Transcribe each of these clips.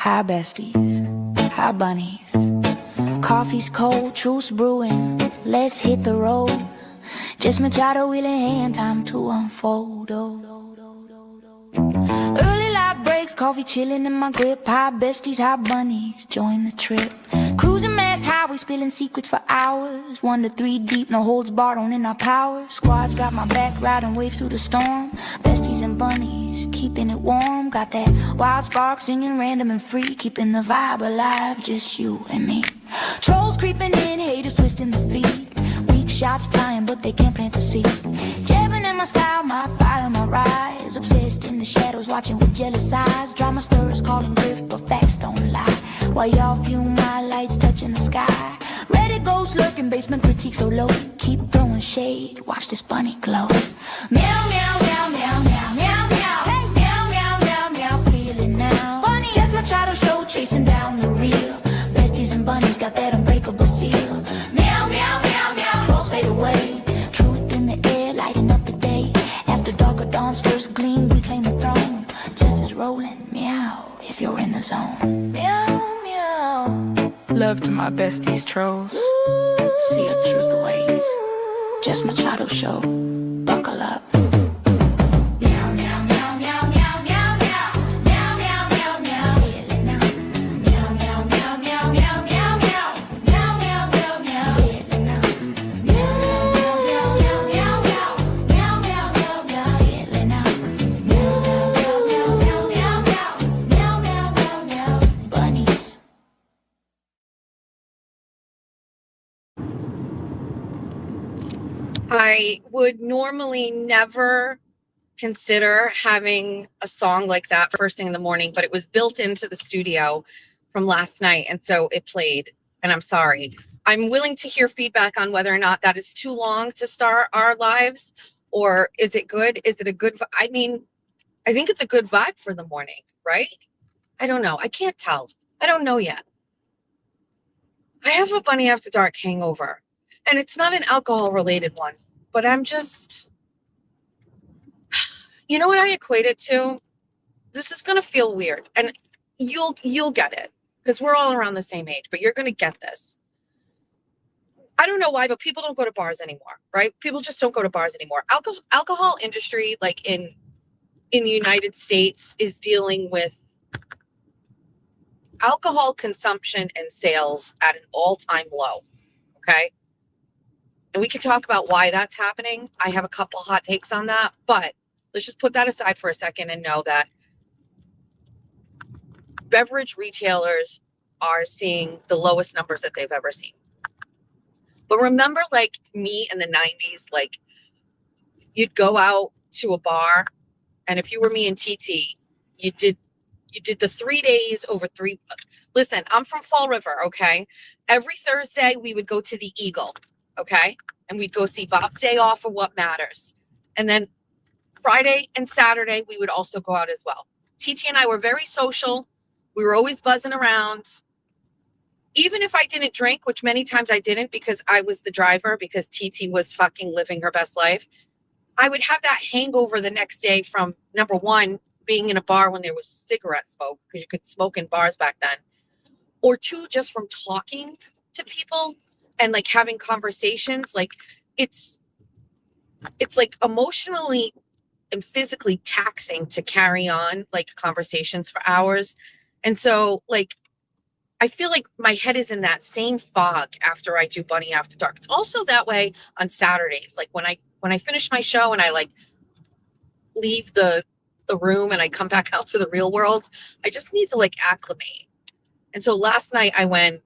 Hi besties, hi bunnies. Coffee's cold, truce brewing. Let's hit the road. Just Machado wheel in hand, time to unfold. Early light breaks, coffee chilling in my grip. Hi besties, hi bunnies, join the trip. Cruising mass highway, spilling secrets for hours. 1 to 3 deep, no holds barred, owning our power. Squad's got my back, riding waves through the storm. Besties and bunnies, keeping it warm. Got that wild spark, singing random and free. Keeping the vibe alive, just you and me. Trolls creeping in, haters twisting the feet. Weak shots flying, but they can't plant the seed. Jabbing in my style, my fire, my rise. Obsessed in the shadows, watching with jealous eyes. Drama stirrers calling grift, but facts don't lie. While y'all fume, my lights touching the sky. Reddit ghosts lurking, basement critique so low. Keep throwing shade, watch this bunny glow. Meow, meow, meow, meow, meow, meow, meow. Hey. Meow, meow, meow, meow, feel it now. Bunny. Just Machado show, chasing down the real. Besties and bunnies got that unbreakable seal. Meow, meow, meow, meow, trolls fade away. Truth in the air, lighting up the day. After dark or dawn's first gleam, we claim the throne. Justice rolling, meow, if you're in the zone. Meow, meow. Love to my besties trolls. See your truth awaits. Just Machado show. Buckle up. Meow, meow, meow, meow, meow, meow, meow. Meow, meow, meow, meow. Feel it now. Meow, meow, meow, meow, meow, meow, meow. Meow, meow, meow, meow. Feel it now. Meow, meow, meow, meow, meow, meow. Meow, meow, meow, meow. Feel it now. Meow, meow, meow, meow, meow, meow. Meow, meow, meow, meow. Bunnies. I would normally never consider having a song like that first thing in the morning, but it was built into the studio from last night, and so it played, and I'm sorry. I'm willing to hear feedback on whether or not that is too long to start our lives, or is it good? Is it a good, I mean, I think it's a good vibe for the morning, right? I don't know. I can't tell. I don't know yet. I have a Bunny After Dark hangover, and it's not an alcohol related one, but I'm just, you know what I equate it to? This is going to feel weird, and you'll get it because we're all around the same age, but you're going to get this. I don't know why, but people don't go to bars anymore, right? People just don't go to bars anymore. Alcohol industry, like in the United States, is dealing with alcohol consumption and sales at an all-time low. Okay. And we can talk about why that's happening. I have a couple hot takes on that, but let's just put that aside for a second and know that beverage retailers are seeing the lowest numbers that they've ever seen. But remember, like me in the 90s, like you'd go out to a bar, and if you were me and TT, you did the 3 days over three. Listen, I'm from Fall River, okay? Every Thursday we would go to the Eagle, okay? And we'd go see Bob's Day Off or What Matters. And then Friday and Saturday we would also go out as well. TT and I were very social. We were always buzzing around. Even if I didn't drink, which many times I didn't because I was the driver, because TT was fucking living her best life, I would have that hangover the next day from, number one, being in a bar when there was cigarette smoke, because you could smoke in bars back then, or two, just from talking to people and like having conversations. Like it's like emotionally and physically taxing to carry on like conversations for hours. And so like I feel like my head is in that same fog after I do Bunny After Dark. It's also that way on Saturdays. Like when I finish my show and I like leave the room and I come back out to the real world, I just need to like acclimate. And so last night I went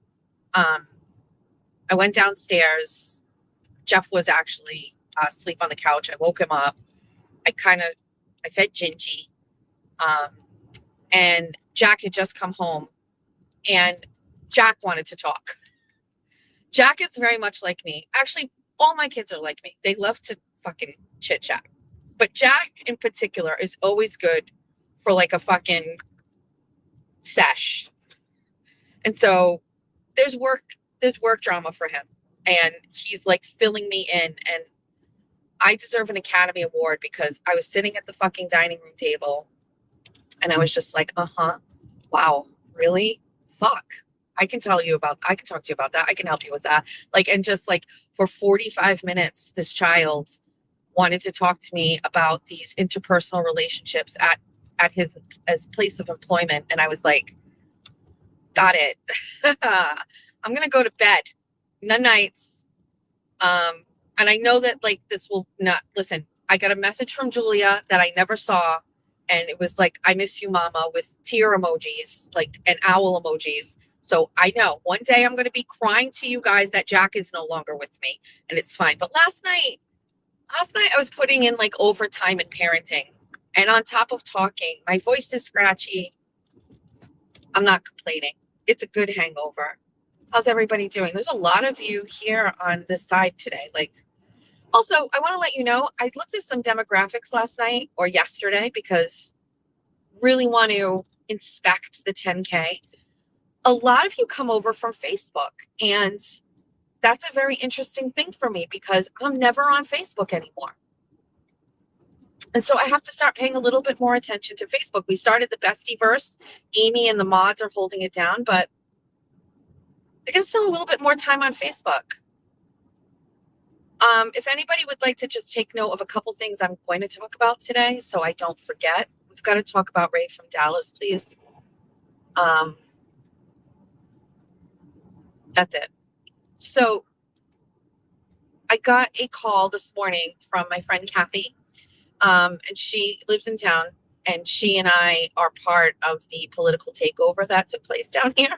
downstairs. Jeff was actually asleep on the couch. I woke him up. I fed Gingy. And Jack had just come home. And Jack wanted to talk. Jack is very much like me. Actually, all my kids are like me. They love to fucking chit chat. But Jack in particular is always good for like a fucking sesh. And so there's work drama for him. And he's like filling me in. And I deserve an Academy Award because I was sitting at the fucking dining room table and I was just like, wow. really? Fuck. I can talk to you about that. I can help you with that. Like, and just like for 45 minutes, this child wanted to talk to me about these interpersonal relationships at his place of employment. And I was like, got it. I'm going to go to bed. No nights. And I know that like this will not listen. I got a message from Julia that I never saw. And it was like, I miss you, mama, with tear emojis, like, and owl emojis. So I know one day I'm going to be crying to you guys that Jack is no longer with me, and it's fine. But last night I was putting in like overtime in parenting, and on top of talking, my voice is scratchy. I'm not complaining. It's a good hangover. How's everybody doing? There's a lot of you here on this side today. Like, also, I want to let you know, I looked at some demographics last night or yesterday because really want to inspect the 10K. A lot of you come over from Facebook, and that's a very interesting thing for me because I'm never on Facebook anymore. And so I have to start paying a little bit more attention to Facebook. We started the Bestie-verse. Amy and the mods are holding it down, but I can spend a little bit more time on Facebook. If anybody would like to just take note of a couple things I'm going to talk about today so I don't forget. We've got to talk about Ray from Dallas, please. That's it. So I got a call this morning from my friend Kathy, and she lives in town, and she and I are part of the political takeover that took place down here.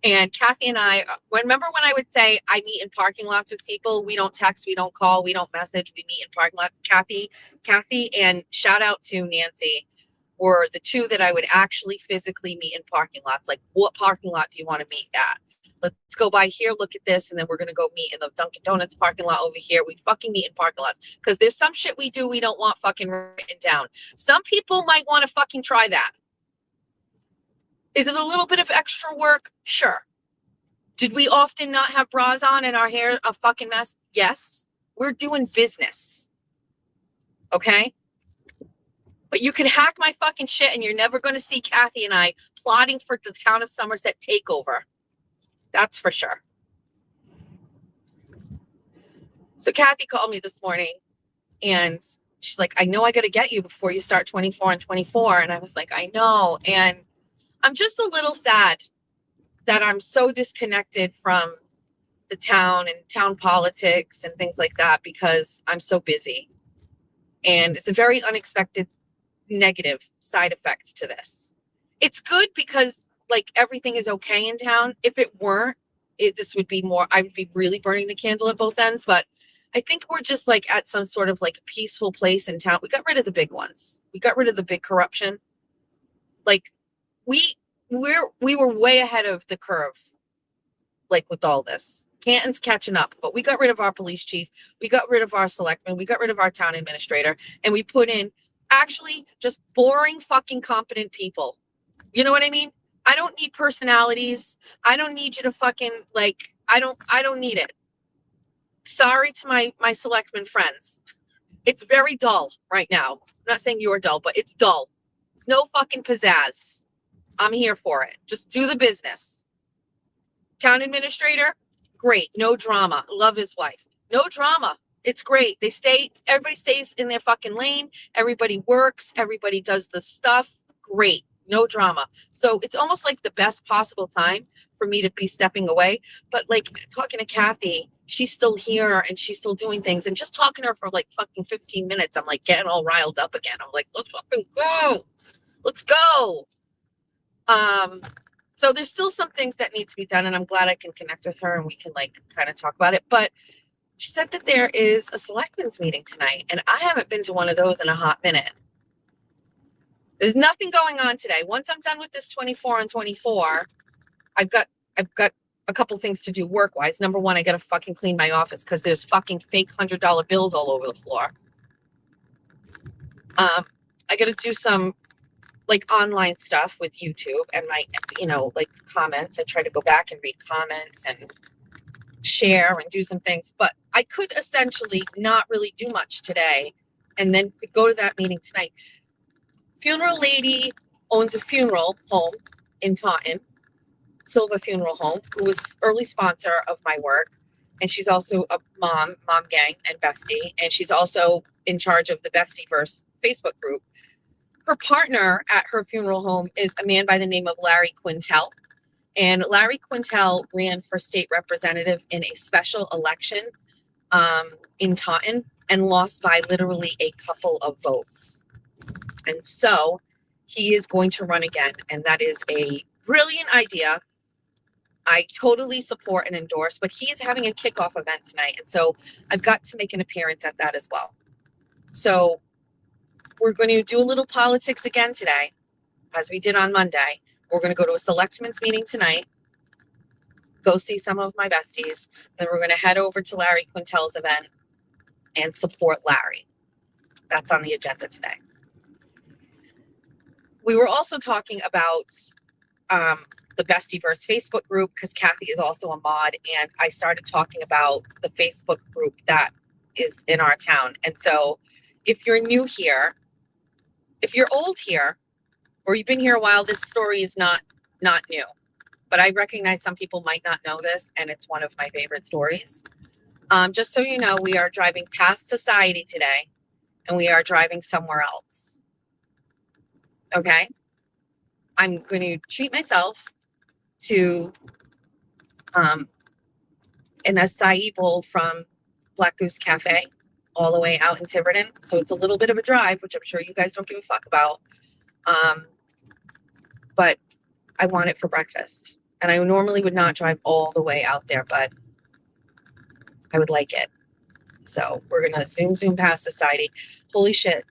And Kathy and I, remember when I would say I meet in parking lots with people? We don't text, we don't call, we don't message, we meet in parking lots. Kathy, and shout out to Nancy, were the two that I would actually physically meet in parking lots. Like, what parking lot do you want to meet at? Let's go by here, look at this, and then we're going to go meet in the Dunkin' Donuts parking lot over here. We fucking meet in parking lots because there's some shit we do we don't want fucking written down. Some people might want to fucking try that. Is it a little bit of extra work? Sure. Did we often not have bras on and our hair a fucking mess? Yes. We're doing business. Okay? But you can hack my fucking shit and you're never going to see Kathy and I plotting for the town of Somerset takeover. That's for sure. So Kathy called me this morning and she's like, I know I got to get you before you start 24 and 24. And I was like, I know. And I'm just a little sad that I'm so disconnected from the town and town politics and things like that because I'm so busy. And it's a very unexpected negative side effect to this. It's good because like everything is okay in town. If it weren't, this would be more, I would be really burning the candle at both ends. But I think we're just like at some sort of like peaceful place in town. We got rid of the big ones. We got rid of the big corruption. Like we were way ahead of the curve, like with all this. Canton's catching up, but we got rid of our police chief. We got rid of our selectman. We got rid of our town administrator, and we put in actually just boring fucking competent people. You know what I mean? I don't need personalities. I don't need you to fucking like, I don't need it. Sorry to my selectman friends. It's very dull right now. I'm not saying you're dull, but it's dull. No fucking pizzazz. I'm here for it. Just do the business. Town administrator, great. No drama. Love his wife. No drama. It's great. Everybody stays in their fucking lane. Everybody works. Everybody does the stuff. Great. No drama. So it's almost like the best possible time for me to be stepping away. But like talking to Kathy, she's still here and she's still doing things. And just talking to her for like fucking 15 minutes, I'm like getting all riled up again. I'm like, let's fucking go. Let's go. So there's still some things that need to be done, and I'm glad I can connect with her and we can like kind of talk about it. But she said that there is a selectmen's meeting tonight, and I haven't been to one of those in a hot minute. There's nothing going on today. Once I'm done with this 24 on 24, I've got a couple things to do work-wise. Number one, I got to fucking clean my office because there's fucking fake $100 bills all over the floor. I got to do some like online stuff with YouTube and my, like comments. I try to go back and read comments and share and do some things, but I could essentially not really do much today and then could go to that meeting tonight. Funeral lady owns a funeral home in Taunton, Silva Funeral Home, who was early sponsor of my work. And she's also a mom gang and bestie. And she's also in charge of the Bestieverse Facebook group. Her partner at her funeral home is a man by the name of Larry Quintel. And Larry Quintel ran for state representative in a special election in Taunton and lost by literally a couple of votes. And so he is going to run again. And that is a brilliant idea. I totally support and endorse, but he is having a kickoff event tonight. And so I've got to make an appearance at that as well. So we're going to do a little politics again today, as we did on Monday. We're going to go to a selectmen's meeting tonight, go see some of my besties. Then we're going to head over to Larry Quintel's event and support Larry. That's on the agenda today. We were also talking about the Bestieverse Facebook group, because Kathy is also a mod, and I started talking about the Facebook group that is in our town. And so if you're new here, if you're old here, or you've been here a while, this story is not new. But I recognize some people might not know this, and it's one of my favorite stories. Just so you know, we are driving past Society today, and we are driving somewhere else. Okay? I'm going to treat myself to an acai bowl from Black Goose Cafe all the way out in Tiverton. So it's a little bit of a drive, which I'm sure you guys don't give a fuck about. But I want it for breakfast. And I normally would not drive all the way out there, but I would like it. So we're going to zoom past Society. Holy shit.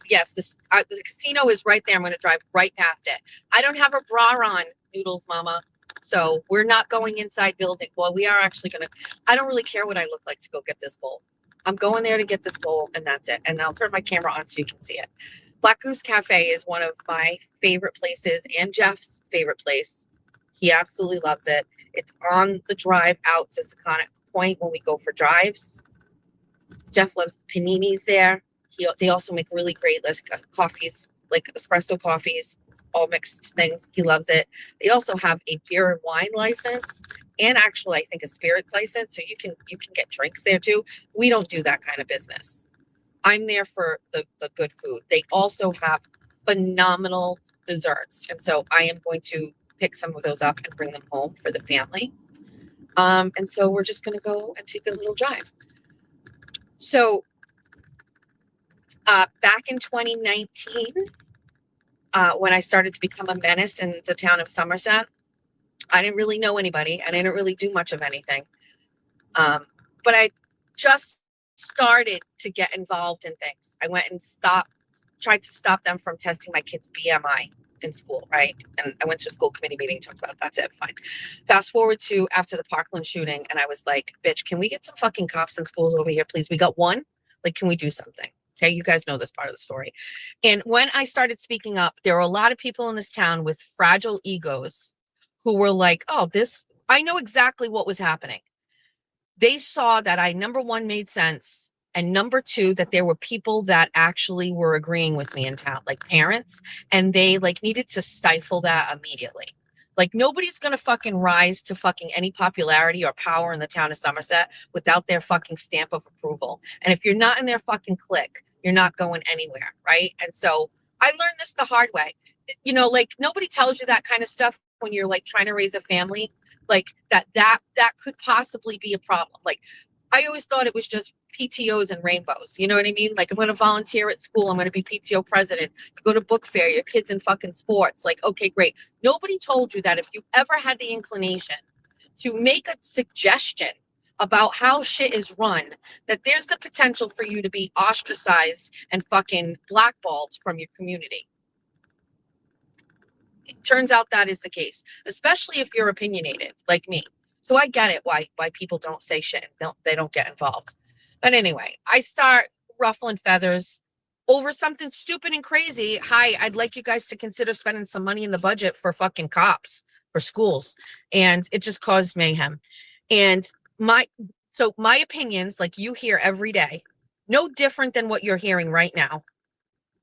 Yes, the casino is right there. I'm going to drive right past it. I don't have a bra on, Noodles Mama. So we're not going inside building. Well, we are actually going to, I don't really care what I look like to go get this bowl. I'm going there to get this bowl, and that's it. And I'll turn my camera on so you can see it. Black Goose Cafe is one of my favorite places, and Jeff's favorite place. He absolutely loves it. It's on the drive out to Secana Point when we go for drives. Jeff loves the paninis there. They also make really great coffees, like espresso coffees, all mixed things. He loves it. They also have a beer and wine license, and actually, I think a spirits license. So you can get drinks there too. We don't do that kind of business. I'm there for the good food. They also have phenomenal desserts. And so I am going to pick some of those up and bring them home for the family. And so we're just going to go and take a little drive. So back in 2019, when I started to become a menace in the town of Somerset, I didn't really know anybody. I didn't really do much of anything. But I just started to get involved in things. I went and tried to stop them from testing my kids' BMI in school, right? And I went to a school committee meeting, talked about it. That's it, fine. Fast forward to after the Parkland shooting, and I was like, bitch, can we get some fucking cops in schools over here, please? We got one. Like, can we do something? Okay, you guys know this part of the story. And when I started speaking up, there were a lot of people in this town with fragile egos who were like, oh, I know exactly what was happening. They saw that I, number one, made sense. And number two, that there were people that actually were agreeing with me in town, like parents, and they like needed to stifle that immediately. Like nobody's going to fucking rise to fucking any popularity or power in the town of Somerset without their fucking stamp of approval. And if you're not in their fucking clique, you're not going anywhere. Right. And so I learned this the hard way. You know, like nobody tells you that kind of stuff when you're like trying to raise a family, like that could possibly be a problem. Like I always thought it was just PTOs and rainbows. You know what I mean? Like I'm going to volunteer at school. I'm going to be PTO president. You go to book fair, your kids in fucking sports. Like, okay, great. Nobody told you that if you ever had the inclination to make a suggestion about how shit is run, that there's the potential for you to be ostracized and fucking blackballed from your community. It turns out that is the case, especially if you're opinionated like me. So I get it why people don't say shit. They don't get involved. But anyway, I start ruffling feathers over something stupid and crazy. Hi, I'd like you guys to consider spending some money in the budget for fucking cops for schools. And it just caused mayhem. And my opinions, like you hear every day, no different than what you're hearing right now,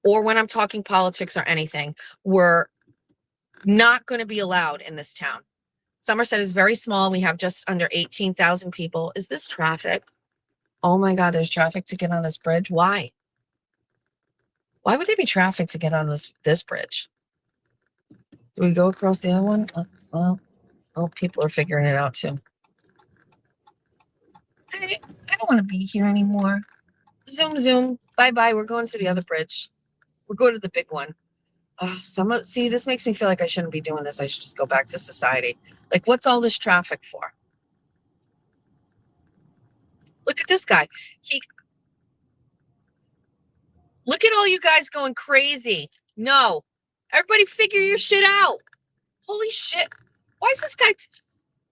or when I'm talking politics or anything, were not going to be allowed in this town. Somerset is very small. We have just under 18,000 people. Is this traffic? Oh my God, there's traffic to get on this bridge. Why? Why would there be traffic to get on this bridge? Do we go across the other one? Well, people are figuring it out too. I don't want to be here anymore. Zoom, zoom. Bye-bye. We're going to the other bridge. We're going to the big one. See, this makes me feel like I shouldn't be doing this. I should just go back to society. Like, what's all this traffic for? Look at this guy. Look at all you guys going crazy. No. Everybody figure your shit out. Holy shit. Why is this guy...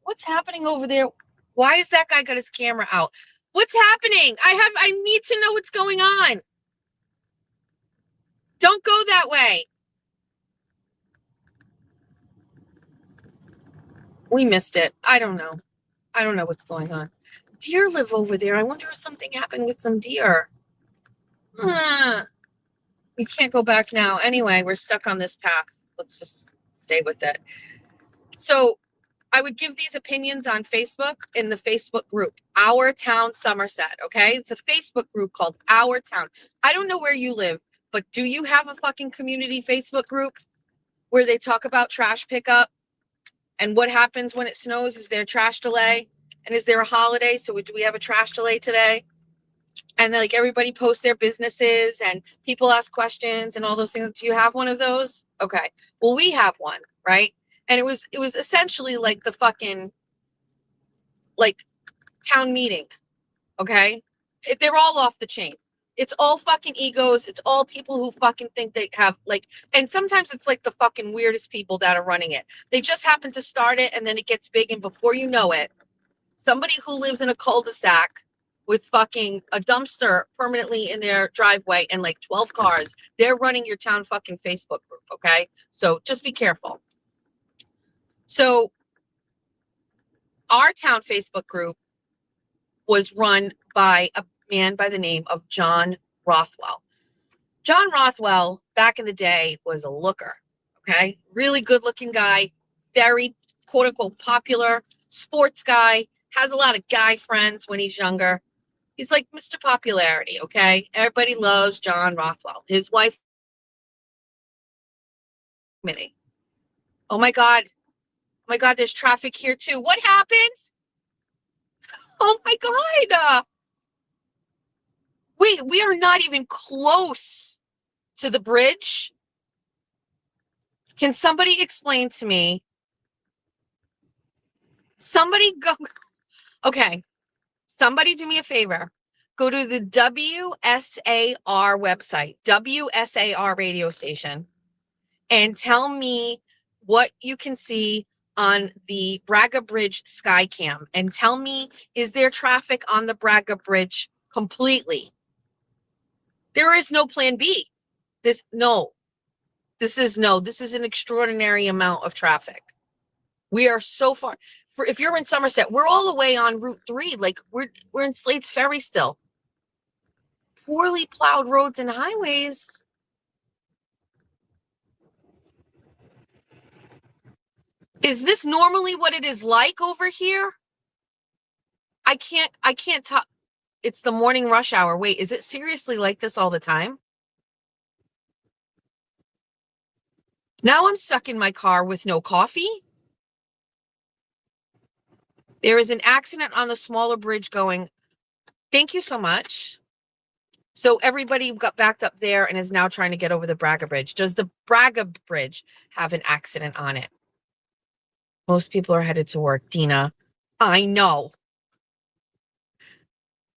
What's happening over there? Why is that guy got his camera out? What's happening? I need to know what's going on. Don't go that way. We missed it. I don't know. I don't know what's going on. Deer live over there. I wonder if something happened with some deer. We can't go back now. Anyway, we're stuck on this path. Let's just stay with it. So I would give these opinions on Facebook in the Facebook group, Our Town Somerset, okay? It's a Facebook group called Our Town. I don't know where you live, but do you have a fucking community Facebook group where they talk about trash pickup and what happens when it snows? Is there trash delay? And is there a holiday? So do we have a trash delay today? And then, like, everybody posts their businesses and people ask questions and all those things. Do you have one of those? Okay. Well, we have one, right? And it was essentially like the fucking, like, town meeting. Okay. They're all off the chain. It's all fucking egos. It's all people who fucking think they have, like, and sometimes it's like the fucking weirdest people that are running it. They just happen to start it and then it gets big. And before you know it, somebody who lives in a cul-de-sac with fucking a dumpster permanently in their driveway and like 12 cars, they're running your town fucking Facebook group. Okay. So just be careful. So our town Facebook group was run by a man by the name of John Rothwell. John Rothwell, back in the day, was a looker. Okay. Really good looking guy, very quote unquote popular sports guy, has a lot of guy friends when he's younger. He's like Mr. Popularity, okay? Everybody loves John Rothwell. His wife, Minnie. Oh my God. Oh my God, there's traffic here too. What happens? Oh my God. Wait, we are not even close to the bridge. Can somebody explain to me? Somebody go. Okay. Somebody do me a favor. Go to the WSAR website, WSAR radio station, and tell me what you can see on the Braga Bridge Skycam. And tell me, is there traffic on the Braga Bridge completely? There is no plan B. This is an extraordinary amount of traffic. We are so far. If you're in Somerset, we're all the way on Route 3. Like, we're in Slate's Ferry still. Poorly plowed roads and highways. Is this normally what it is like over here? I can't talk. It's the morning rush hour. Wait, is it seriously like this all the time? Now I'm stuck in my car with no coffee. There is an accident on the smaller bridge going. Thank you so much. So everybody got backed up there and is now trying to get over the Braga Bridge. Does the Braga Bridge have an accident on it? Most people are headed to work, Dina. I know.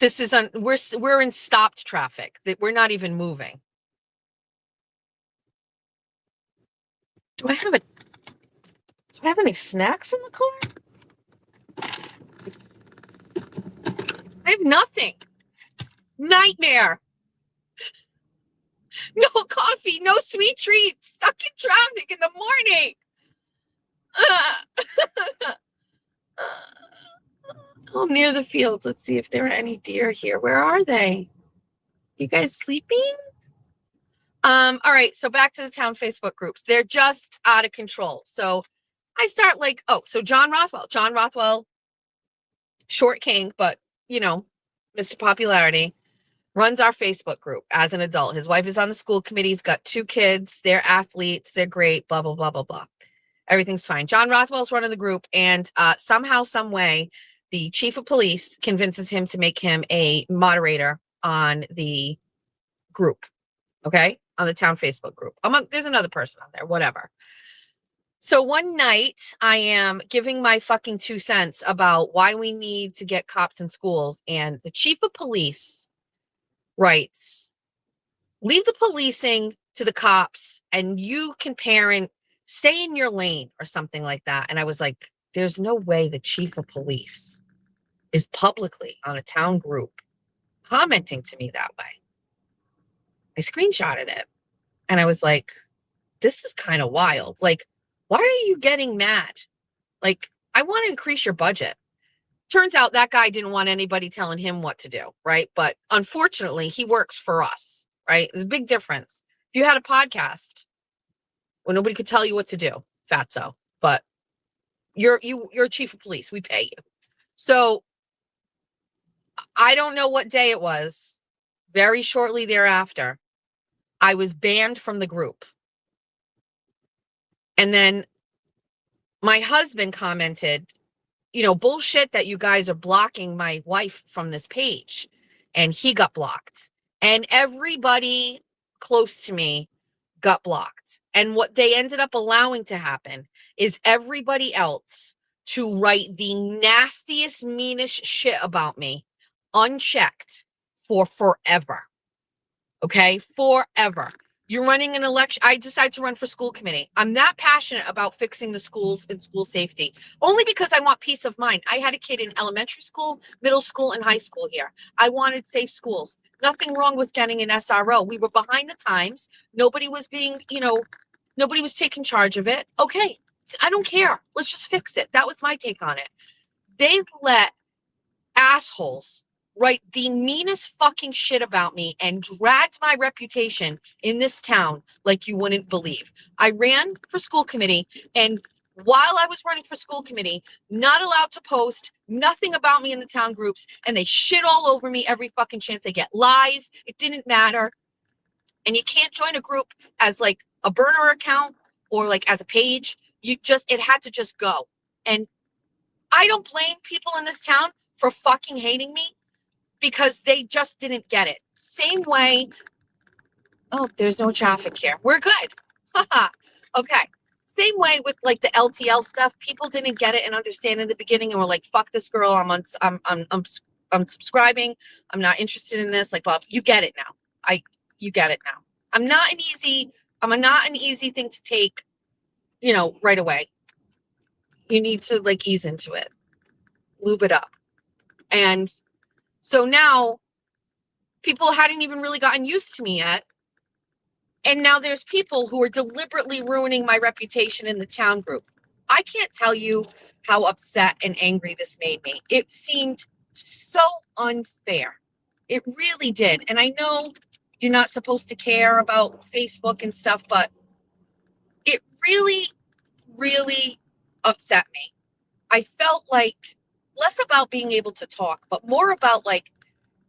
This is we're in stopped traffic. We're not even moving. Do I have any snacks in the car? I have nothing. Nightmare. No coffee, no sweet treats, stuck in traffic in the morning. I'm near the fields. Let's see if there are any deer here. Where are they? You guys sleeping? All right, so back to the town Facebook groups. They're just out of control. So I start like, oh, so John Rothwell, short king, but Mr. Popularity, runs our Facebook group as an adult. His wife is on the school committee. He's got 2 kids. They're athletes. They're great. Blah, blah, blah, blah, blah. Everything's fine. John Rothwell's running the group, and somehow, some way, the chief of police convinces him to make him a moderator on the group. Okay, on the town Facebook group. There's another person on there. Whatever. So one night, I am giving my fucking 2 cents about why we need to get cops in schools, and the chief of police writes, "Leave the policing to the cops, and you can parent. Stay in your lane," or something like that. And I was like, there's no way the chief of police is publicly on a town group commenting to me that way. I screenshotted it and I was like, this is kind of wild. Like, why are you getting mad? Like, I want to increase your budget. Turns out that guy didn't want anybody telling him what to do, right? But unfortunately, he works for us, right? There's a big difference. If you had a podcast, well, nobody could tell you what to do, fatso. But you're chief of police. We pay you. So I don't know what day it was. Very shortly thereafter, I was banned from the group. And then my husband commented, bullshit that you guys are blocking my wife from this page. And he got blocked. And everybody close to me got blocked. And what they ended up allowing to happen is everybody else to write the nastiest, meanest shit about me unchecked for forever. Okay? Forever. You're running an election. I decided to run for school committee. I'm that passionate about fixing the schools and school safety, only because I want peace of mind. I had a kid in elementary school, middle school, and high school here. I wanted safe schools. Nothing wrong with getting an SRO. We were behind the times. Nobody was nobody was taking charge of it. Okay, I don't care. Let's just fix it. That was my take on it. They let assholes write the meanest fucking shit about me and dragged my reputation in this town like you wouldn't believe. I ran for school committee, and while I was running for school committee, not allowed to post nothing about me in the town groups, and they shit all over me every fucking chance they get. Lies. It didn't matter. And you can't join a group as like a burner account or like as a page. It had to just go. And I don't blame people in this town for fucking hating me, because they just didn't get it. Same way. Oh, there's no traffic here. We're good. Haha. Okay. Same way with like the LTL stuff. People didn't get it and understand in the beginning and were like, "Fuck this girl. I'm subscribing. I'm not interested in this." Like, well, you get it now. You get it now. I'm not an easy thing to take, right away. You need to like ease into it, lube it up. And so now people hadn't even really gotten used to me yet. And now there's people who are deliberately ruining my reputation in the town group. I can't tell you how upset and angry this made me. It seemed so unfair. It really did. And I know you're not supposed to care about Facebook and stuff, but it really, really upset me. I felt like less about being able to talk, but more about like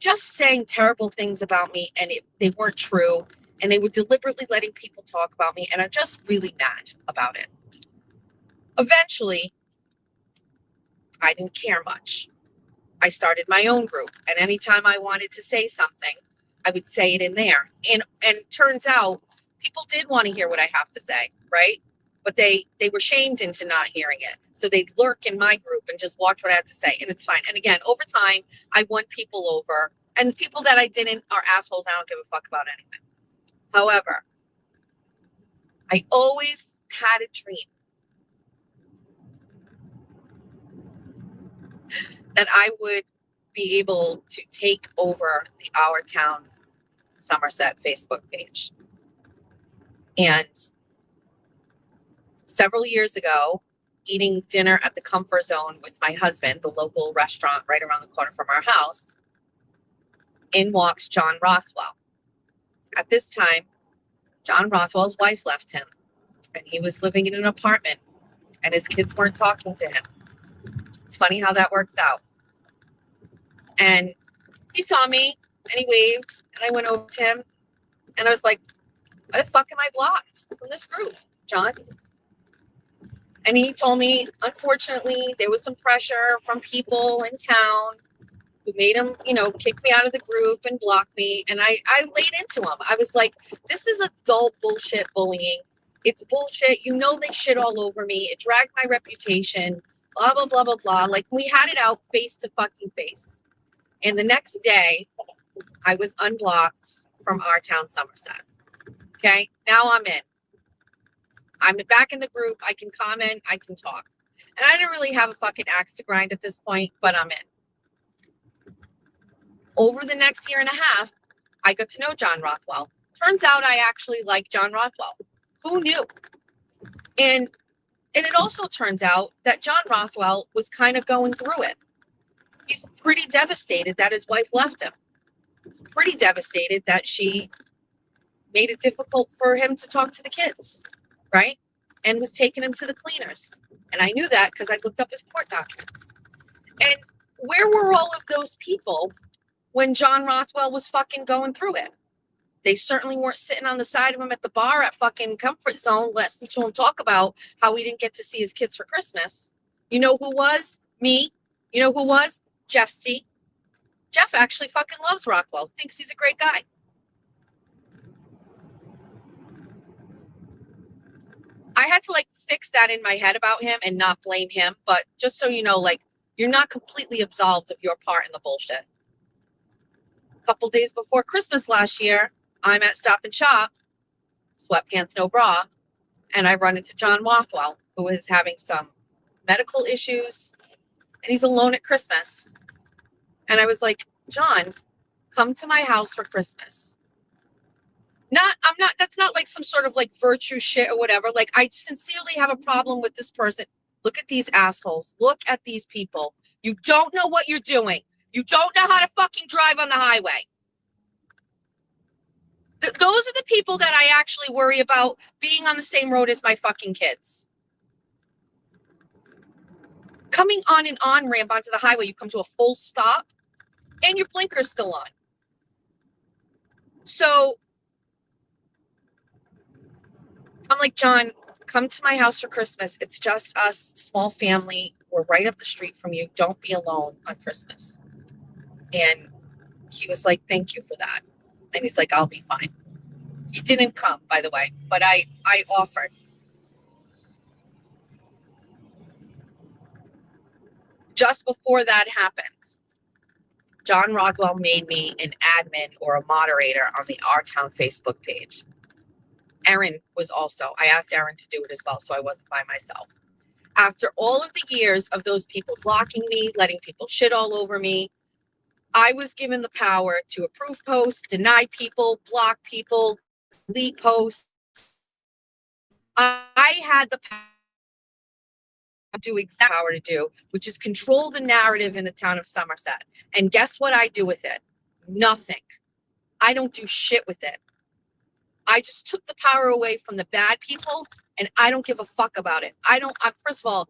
just saying terrible things about me, and they weren't true, and they were deliberately letting people talk about me, and I'm just really mad about it. Eventually, I didn't care much. I started my own group, and anytime I wanted to say something, I would say it in there. And turns out people did want to hear what I have to say, right? But they were shamed into not hearing it. So they'd lurk in my group and just watch what I had to say. And it's fine. And again, over time, I won people over. And the people that I didn't are assholes. I don't give a fuck about anything. However, I always had a dream that I would be able to take over the Our Town Somerset Facebook page. And several years ago, eating dinner at the Comfort Zone with my husband, the local restaurant right around the corner from our house, in walks John Rothwell. At this time, John Rothwell's wife left him, and he was living in an apartment. and his kids weren't talking to him. It's funny how that works out. And he saw me and he waved, and I went over to him and I was like, why the fuck am I blocked from this group, John? And he told me, unfortunately, there was some pressure from people in town who made him, kick me out of the group and block me. And I laid into him. I was like, this is adult bullshit bullying. It's bullshit. They shit all over me. It dragged my reputation, blah, blah, blah, blah, blah. Like, we had it out face to fucking face. And the next day, I was unblocked from our town, Somerset. Okay, now I'm in. I'm back in the group. I can comment. I can talk. And I didn't really have a fucking axe to grind at this point, but I'm in. Over the next year and a half, I got to know John Rothwell. Turns out I actually like John Rothwell. Who knew? And it also turns out that John Rothwell was kind of going through it. He's pretty devastated that his wife left him. He's pretty devastated that she made it difficult for him to talk to the kids, right? And was taking him to the cleaners. And I knew that because I looked up his court documents. And where were all of those people when John Rothwell was fucking going through it? They certainly weren't sitting on the side of him at the bar at fucking Comfort Zone, listening to him talk about how he didn't get to see his kids for Christmas. You know who was? Me. You know who was? Jeff C. Jeff actually fucking loves Rothwell. Thinks he's a great guy. I had to fix that in my head about him and not blame him. But just so you know, you're not completely absolved of your part in the bullshit. A couple days before Christmas last year, I'm at Stop and Shop, sweatpants, no bra, and I run into John Rothwell, who is having some medical issues, and he's alone at Christmas. And I was like, John, come to my house for Christmas. That's not some sort of virtue shit or whatever. I sincerely have a problem with this person. Look at these assholes. Look at these people. You don't know what you're doing. You don't know how to fucking drive on the highway. Those are the people that I actually worry about being on the same road as my fucking kids. Coming on an on-ramp onto the highway, you come to a full stop and your blinker's still on. So I'm like, John, come to my house for Christmas. It's just us, small family. We're right up the street from you. Don't be alone on Christmas. And he was like, thank you for that. And he's like, I'll be fine. He didn't come, by the way, but I offered. Just before that happened, John Rothwell made me an admin or a moderator on the Our Town Facebook page. Erin was also. I asked Erin to do it as well, so I wasn't by myself. After all of the years of those people blocking me, letting people shit all over me, I was given the power to approve posts, deny people, block people, delete posts. I had the power to do exactly what I to do, which is control the narrative in the town of Somerset. And guess what I do with it? Nothing. I don't do shit with it. I just took the power away from the bad people, and I don't give a fuck about it. First of all,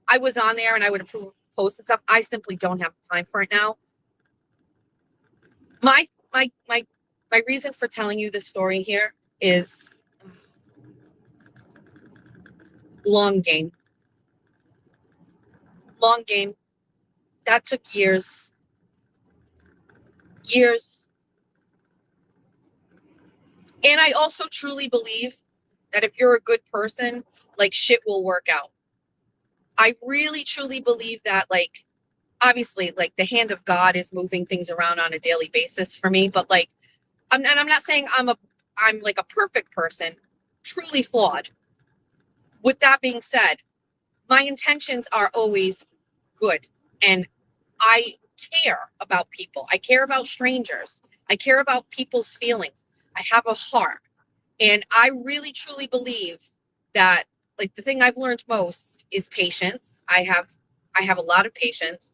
I was on there and I would approve posts and stuff. I simply don't have the time for it now. My reason for telling you the story here is long game. Long game. That took years. And I also truly believe that if you're a good person, shit will work out. I really truly believe that, obviously, the hand of God is moving things around on a daily basis for me. But I'm not saying I'm a perfect person, truly flawed. With that being said, my intentions are always good, and I care about people. I care about strangers. I care about people's feelings. I have a heart, and I really truly believe that the thing I've learned most is patience. I have a lot of patience,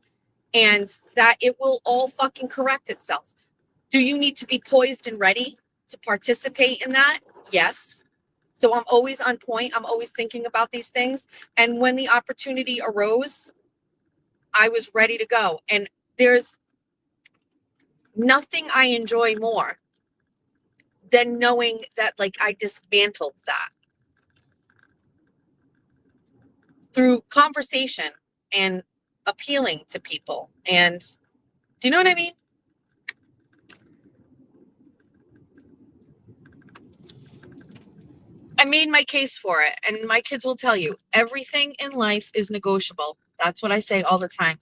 and that it will all fucking correct itself. Do you need to be poised and ready to participate in that? Yes. So I'm always on point. I'm always thinking about these things. And when the opportunity arose, I was ready to go. And there's nothing I enjoy more than knowing that like I dismantled that through conversation and appealing to people. And do you know what I mean? I made my case for it, and my kids will tell you everything in life is negotiable. That's what I say all the time.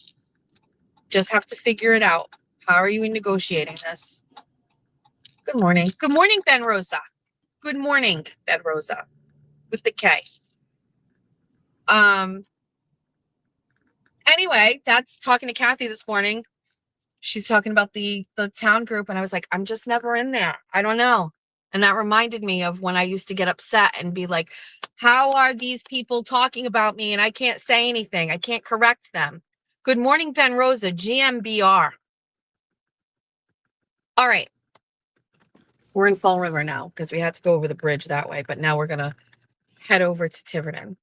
Just have to figure it out. How are you negotiating this? Good morning. Good morning, Ben Rosa. Good morning, Ben Rosa, with the K. Anyway, that's talking to Kathy this morning. She's talking about the town group, and I was like, I'm just never in there. I don't know. And that reminded me of when I used to get upset and be like, how are these people talking about me? And I can't say anything. I can't correct them. Good morning, Ben Rosa, GMBR. All right. We're in Fall River now because we had to go over the bridge that way. But now we're going to head over to Tiverton.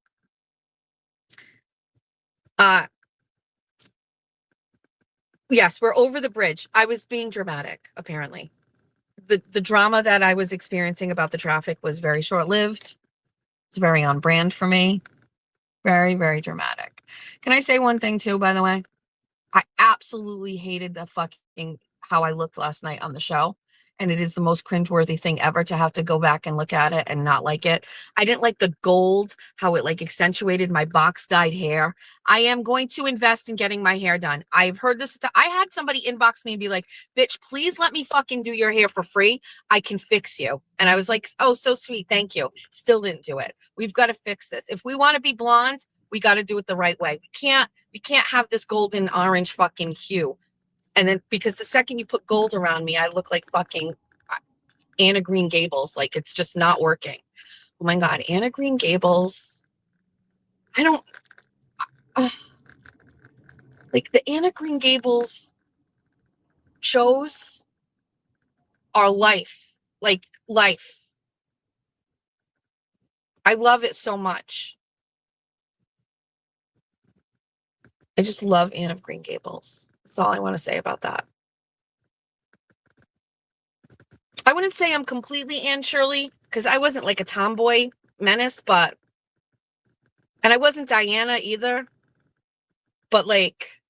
Yes, we're over the bridge. I was being dramatic, apparently. The drama that I was experiencing about the traffic was very short-lived. It's very on brand for me. Very, very dramatic. Can I say one thing too, by the way? I absolutely hated the fucking how I looked last night on the show. And it is the most cringeworthy thing ever to have to go back and look at it and not like it. I didn't like the gold, how it like accentuated my box dyed hair. I am going to invest in getting my hair done. I've heard this. I had somebody inbox me and be like, bitch, please let me fucking do your hair for free. I can fix you. And I was like, oh, so sweet. Thank you. Still didn't do it. We've got to fix this. If we want to be blonde, we got to do it the right way. We can't have this golden orange fucking hue. And then because the second you put gold around me, I look like fucking Anna Green Gables. Like it's just not working. Oh my God, Anna Green Gables. I don't like the Anna Green Gables shows are life, like life. I love it so much. I just love Anne of Green Gables. That's all I want to say about that. I wouldn't say I'm completely Anne Shirley because I wasn't like a tomboy menace, but, and I wasn't Diana either, but like,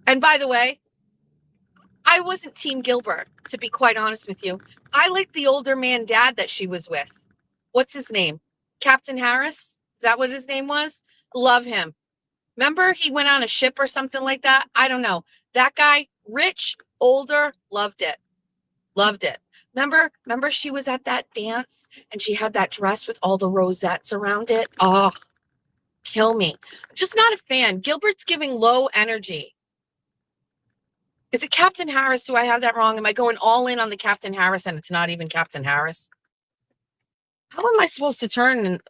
and by the way, I wasn't Team Gilbert, to be quite honest with you. I liked the older man dad that she was with. What's his name? Captain Harris? Is that what his name was? Love him. Remember he went on a ship or something like that? I don't know. That guy, rich, older, loved it. Loved it. Remember she was at that dance and she had that dress with all the rosettes around it? Oh, kill me. Just not a fan. Gilbert's giving low energy. Is it Captain Harris? Do I have that wrong? Am I going all in on the Captain Harris and it's not even Captain Harris? How am I supposed to turn? And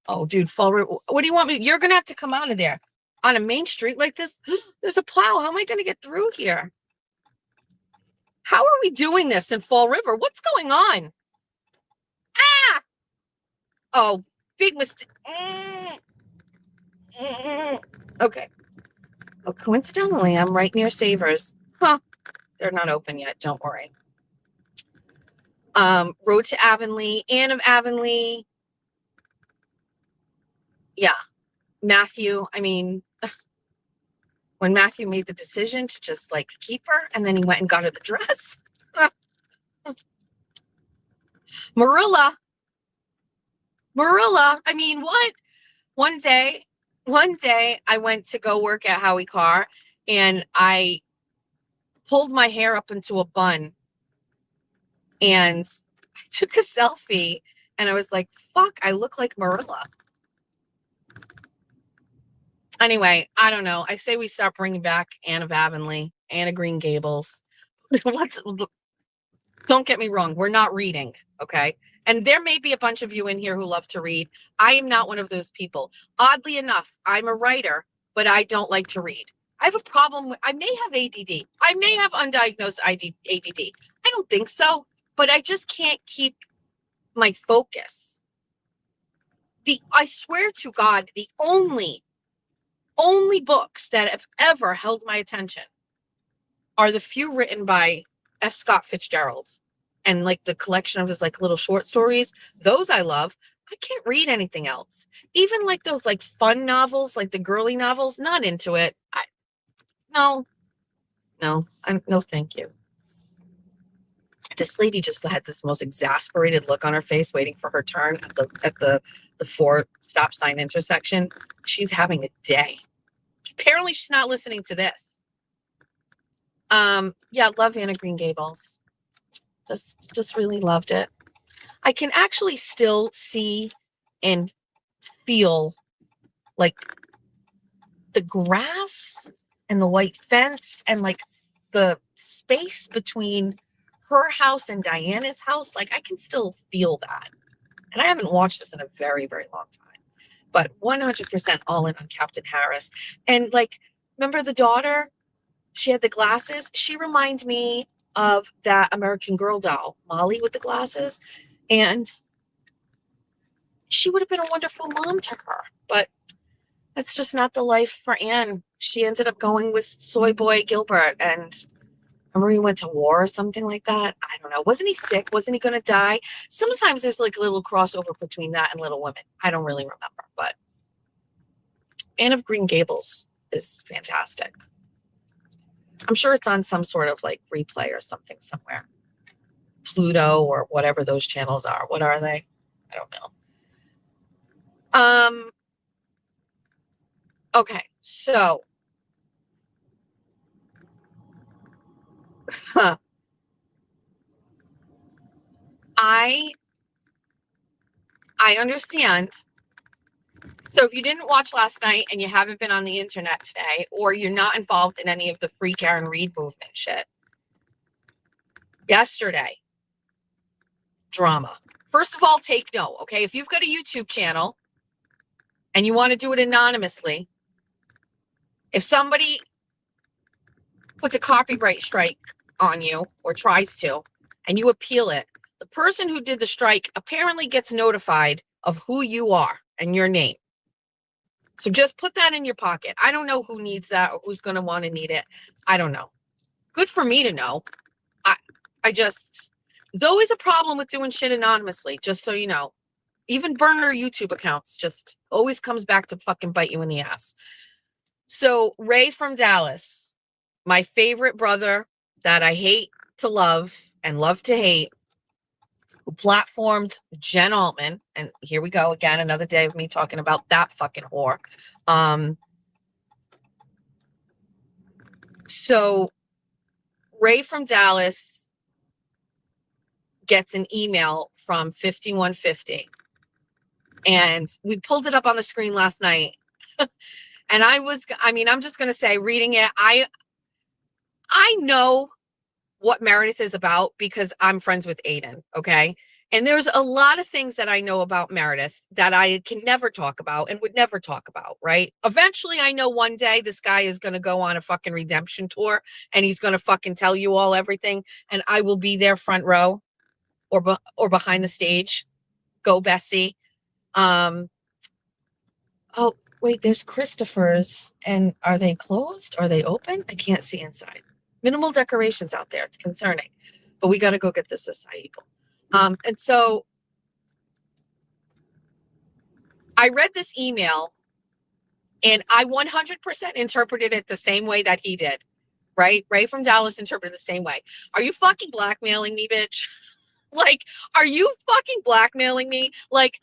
oh, dude, Fall River. What do you want me? You're going to have to come out of there. On a main street like this, there's a plow. How am I going to get through here? How are we doing this in Fall River? What's going on? Ah! Oh, big mistake. Okay. Oh, coincidentally, I'm right near Savers. Huh. They're not open yet. Don't worry. Road to Avonlea, Anne of Avonlea. Yeah. Matthew, I mean, when Matthew made the decision to just like keep her and then he went and got her the dress. Marilla, I mean, what? One day I went to go work at Howie Carr and I pulled my hair up into a bun and I took a selfie and I was like, fuck, I look like Marilla. Anyway, I don't know. I say we start bringing back Anne of Avonlea, Anna Green Gables. Don't get me wrong. We're not reading. Okay. And there may be a bunch of you in here who love to read. I am not one of those people. Oddly enough, I'm a writer, but I don't like to read. I have a problem with, I may have ADD. I may have undiagnosed ADD. I don't think so, but I just can't keep my focus. I swear to God, the only books that have ever held my attention are the few written by F. Scott Fitzgerald and like the collection of his like little short stories. Those I love. I can't read anything else. Even like those like fun novels, like the girly novels, not into it. No, thank you. This lady just had this most exasperated look on her face, waiting for her turn at the 4 stop sign intersection. She's having a day. Apparently, she's not listening to this. Yeah, love Anna Green Gables. Just really loved it. I can actually still see and feel like the grass and the white fence and like the space between her house and Diana's house. Like I can still feel that. And I haven't watched this in a very, very long time, but 100% all in on Captain Harris. And like, remember the daughter? She had the glasses. She reminded me of that American Girl doll, Molly with the glasses. And she would have been a wonderful mom to her, but that's just not the life for Anne. She ended up going with Soy Boy Gilbert, and remember he went to war or something like that. I don't know. Wasn't he sick? Wasn't he going to die? Sometimes there's like a little crossover between that and Little Women. I don't really remember, but Anne of Green Gables is fantastic. I'm sure it's on some sort of like replay or something somewhere. Pluto or whatever those channels are. What are they? I don't know. Okay, so I understand. So if you didn't watch last night and you haven't been on the internet today, or you're not involved in any of the Free Karen Read movement shit, yesterday, drama. First of all, take note, okay? If you've got a YouTube channel and you want to do it anonymously, if somebody puts a copyright strike on you or tries to, and you appeal it, the person who did the strike apparently gets notified of who you are and your name. So just put that in your pocket. I don't know who needs that or who's going to want to need it. I don't know. Good for me to know. There's always a problem with doing shit anonymously, just so you know. Even burner YouTube accounts just always comes back to fucking bite you in the ass. So Ray from Dallas, my favorite brother that I hate to love and love to hate, who platformed Jen Altman, and here we go again, another day of me talking about that fucking whore. So Ray from Dallas gets an email from 5150, and we pulled it up on the screen last night. And I'm just going to say, reading it, I know what Meredith is about because I'm friends with Aiden, okay? And there's a lot of things that I know about Meredith that I can never talk about and would never talk about, right? Eventually, I know one day this guy is going to go on a fucking redemption tour and he's going to fucking tell you all everything, and I will be there front row or behind the stage. Go, bestie. Oh, wait, there's Christopher's, and are they closed? Are they open? I can't see inside. Minimal decorations out there. It's concerning, but we got to go get this acai bowl. And so I read this email and I 100% interpreted it the same way that he did, right? Ray from Dallas interpreted the same way. Are you fucking blackmailing me, bitch? Like, are you fucking blackmailing me? Like,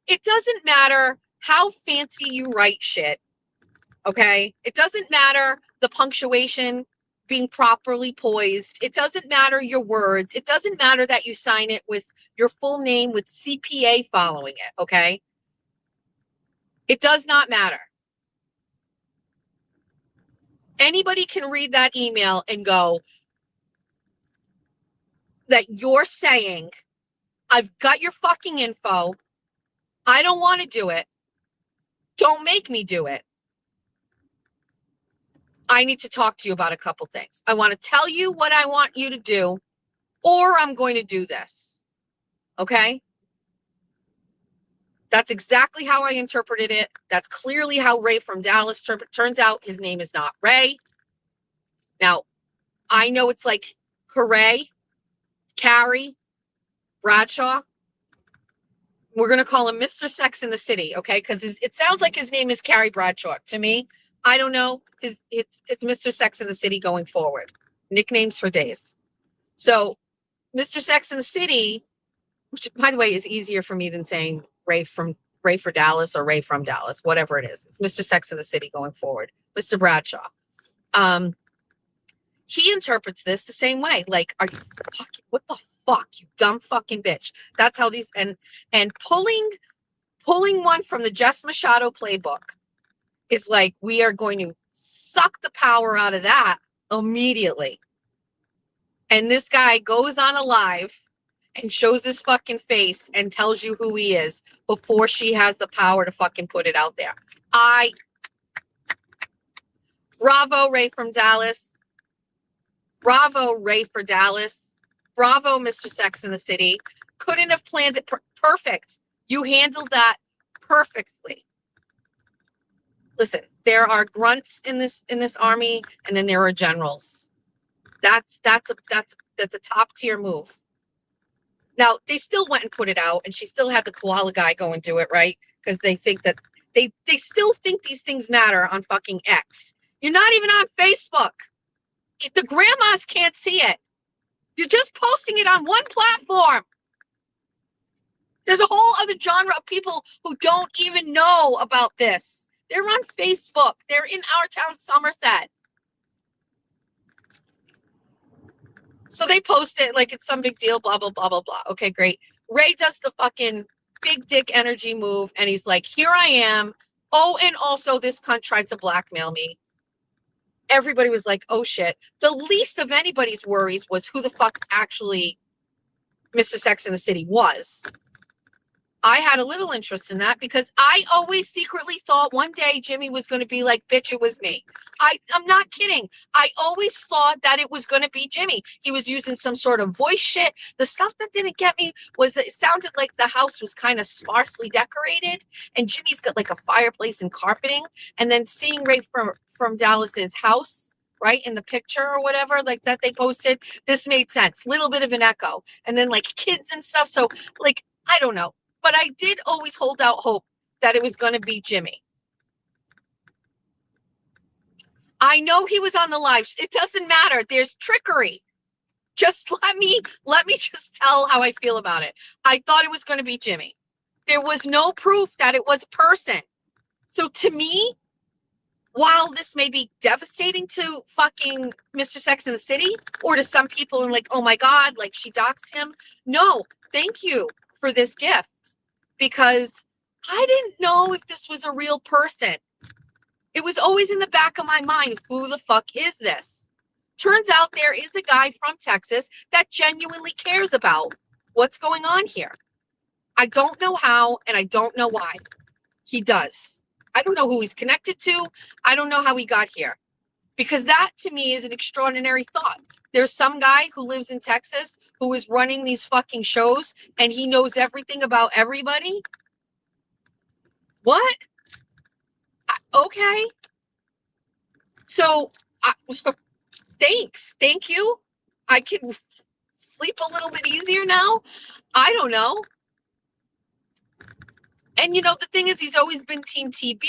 it doesn't matter how fancy you write shit. Okay. It doesn't matter the punctuation being properly poised. It doesn't matter your words. It doesn't matter that you sign it with your full name with CPA following it. Okay. It does not matter. Anybody can read that email and go that you're saying, I've got your fucking info. I don't want to do it. Don't make me do it. I need to talk to you about a couple things. I want to tell you what I want you to do, or I'm going to do this. Okay? That's exactly how I interpreted it. That's clearly how Ray from Dallas turns out his name is not Ray. Now, I know it's like Carey, Carrie, Bradshaw. We're going to call him Mr. Sex in the City, okay? Because it sounds like his name is Carrie Bradshaw. To me, I don't know. It's Mr. Sex in the City going forward. Nicknames for days. So, Mr. Sex in the City, which, by the way, is easier for me than saying Ray for Dallas or Ray from Dallas, whatever it is. It's Mr. Sex in the City going forward. Mr. Bradshaw. He interprets this the same way. Like, are you fucking, what the fuck, you dumb fucking bitch? That's how these, and pulling one from the Jess Machado playbook is like, we are going to suck the power out of that immediately. And this guy goes on a live and shows his fucking face and tells you who he is before she has the power to fucking put it out there. Bravo, Ray from Dallas. Bravo, Ray for Dallas. Bravo, Mr. Sex in the City. Couldn't have planned it perfect. You handled that perfectly. Listen, there are grunts in this army, and then there are generals. That's a top tier move. Now, they still went and put it out, and she still had the koala guy go and do it, right? Because they think that they still think these things matter on fucking X. You're not even on Facebook. The grandmas can't see it. You're just posting it on one platform. There's a whole other genre of people who don't even know about this. They're on Facebook. They're in our town, Somerset. So they post it like it's some big deal, blah, blah, blah, blah, blah. Okay, great. Ray does the fucking big dick energy move, and he's like, here I am. Oh, and also this cunt tried to blackmail me. Everybody was like, oh shit. The least of anybody's worries was who the fuck actually Mr. Sex in the City was. I had a little interest in that because I always secretly thought one day Jimmy was going to be like, bitch, it was me. I'm not kidding. I always thought that it was going to be Jimmy. He was using some sort of voice shit. The stuff that didn't get me was that it sounded like the house was kind of sparsely decorated, and Jimmy's got like a fireplace and carpeting. And then seeing Ray from Dallas's house, right, in the picture or whatever, like that they posted, this made sense. Little bit of an echo. And then like kids and stuff. So like, I don't know. But I did always hold out hope that it was going to be Jimmy. I know he was on the live. It doesn't matter. There's trickery. Just let me just tell how I feel about it. I thought it was going to be Jimmy. There was no proof that it was a person. So to me, while this may be devastating to fucking Mr. Sex in the City, or to some people and like, oh my God, like she doxed him. No, thank you for this gift, because I didn't know if this was a real person. It was always in the back of my mind, who the fuck is this? Turns out there is a guy from Texas that genuinely cares about what's going on here. I don't know how, and I don't know why. He does. I don't know who he's connected to. I don't know how he got here. Because that, to me, is an extraordinary thought. There's some guy who lives in Texas who is running these fucking shows, and he knows everything about everybody. What? Okay. So, thanks. Thank you. I can sleep a little bit easier now. I don't know. And, you know, the thing is, he's always been Team TB.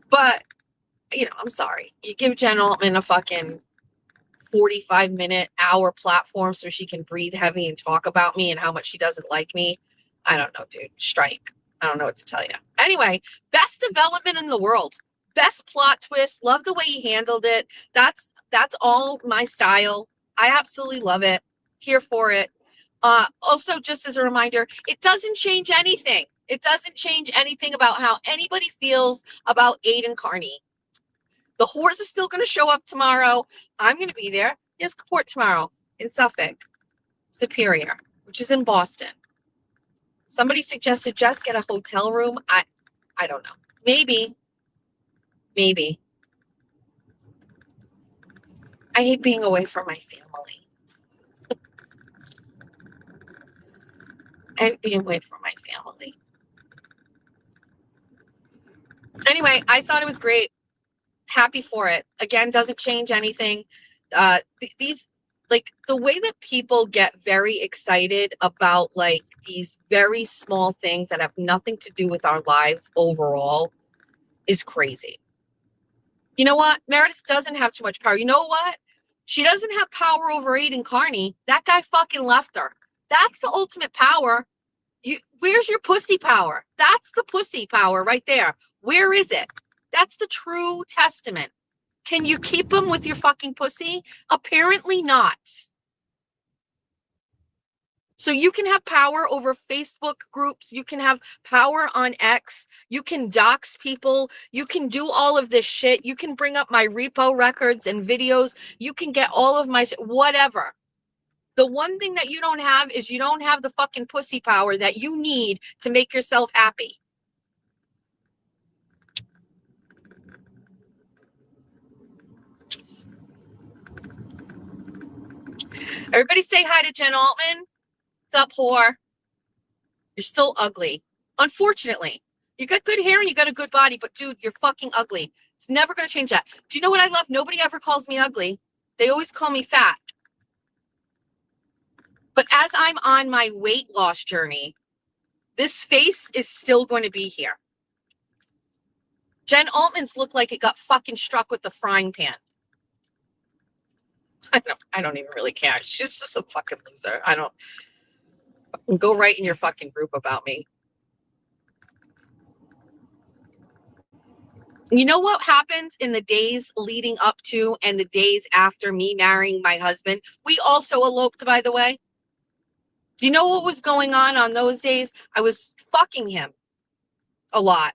But, you know, I'm sorry. You give Jen Altman a fucking 45-minute, hour platform so she can breathe heavy and talk about me and how much she doesn't like me. I don't know, dude. Strike. I don't know what to tell you. Anyway, best development in the world. Best plot twist. Love the way he handled it. That's all my style. I absolutely love it. Here for it. Also, just as a reminder, it doesn't change anything. It doesn't change anything about how anybody feels about Aiden Carney. The whores are still going to show up tomorrow. I'm going to be there. Yes, court tomorrow in Suffolk, Superior, which is in Boston. Somebody suggested just get a hotel room. I don't know. Maybe. I hate being away from my family. I hate being away from my family. Anyway, I thought it was great. Happy for it. Again, doesn't change anything. These, like, the way that people get very excited about like these very small things that have nothing to do with our lives overall is crazy. You know what? Meredith doesn't have too much power. You know what? She doesn't have power over Aiden Carney. That guy fucking left her. That's the ultimate power. Where's your pussy power? That's the pussy power right there. Where is it? That's the true testament. Can you keep him with your fucking pussy? Apparently not. So you can have power over Facebook groups. You can have power on X. You can dox people. You can do all of this shit. You can bring up my repo records and videos. You can get all of my whatever. The one thing that you don't have is you don't have the fucking pussy power that you need to make yourself happy. Everybody say hi to Jen Altman. What's up, whore? You're still ugly. Unfortunately. You got good hair and you got a good body, but dude, you're fucking ugly. It's never going to change that. Do you know what I love? Nobody ever calls me ugly. They always call me fat. But as I'm on my weight loss journey, this face is still going to be here. Jen Altman's look like it got fucking struck with the frying pan. I don't even really care. She's just a fucking loser. I don't. Go right in your fucking group about me. You know what happened in the days leading up to and the days after me marrying my husband? We also eloped, by the way. Do you know what was going on those days? I was fucking him a lot.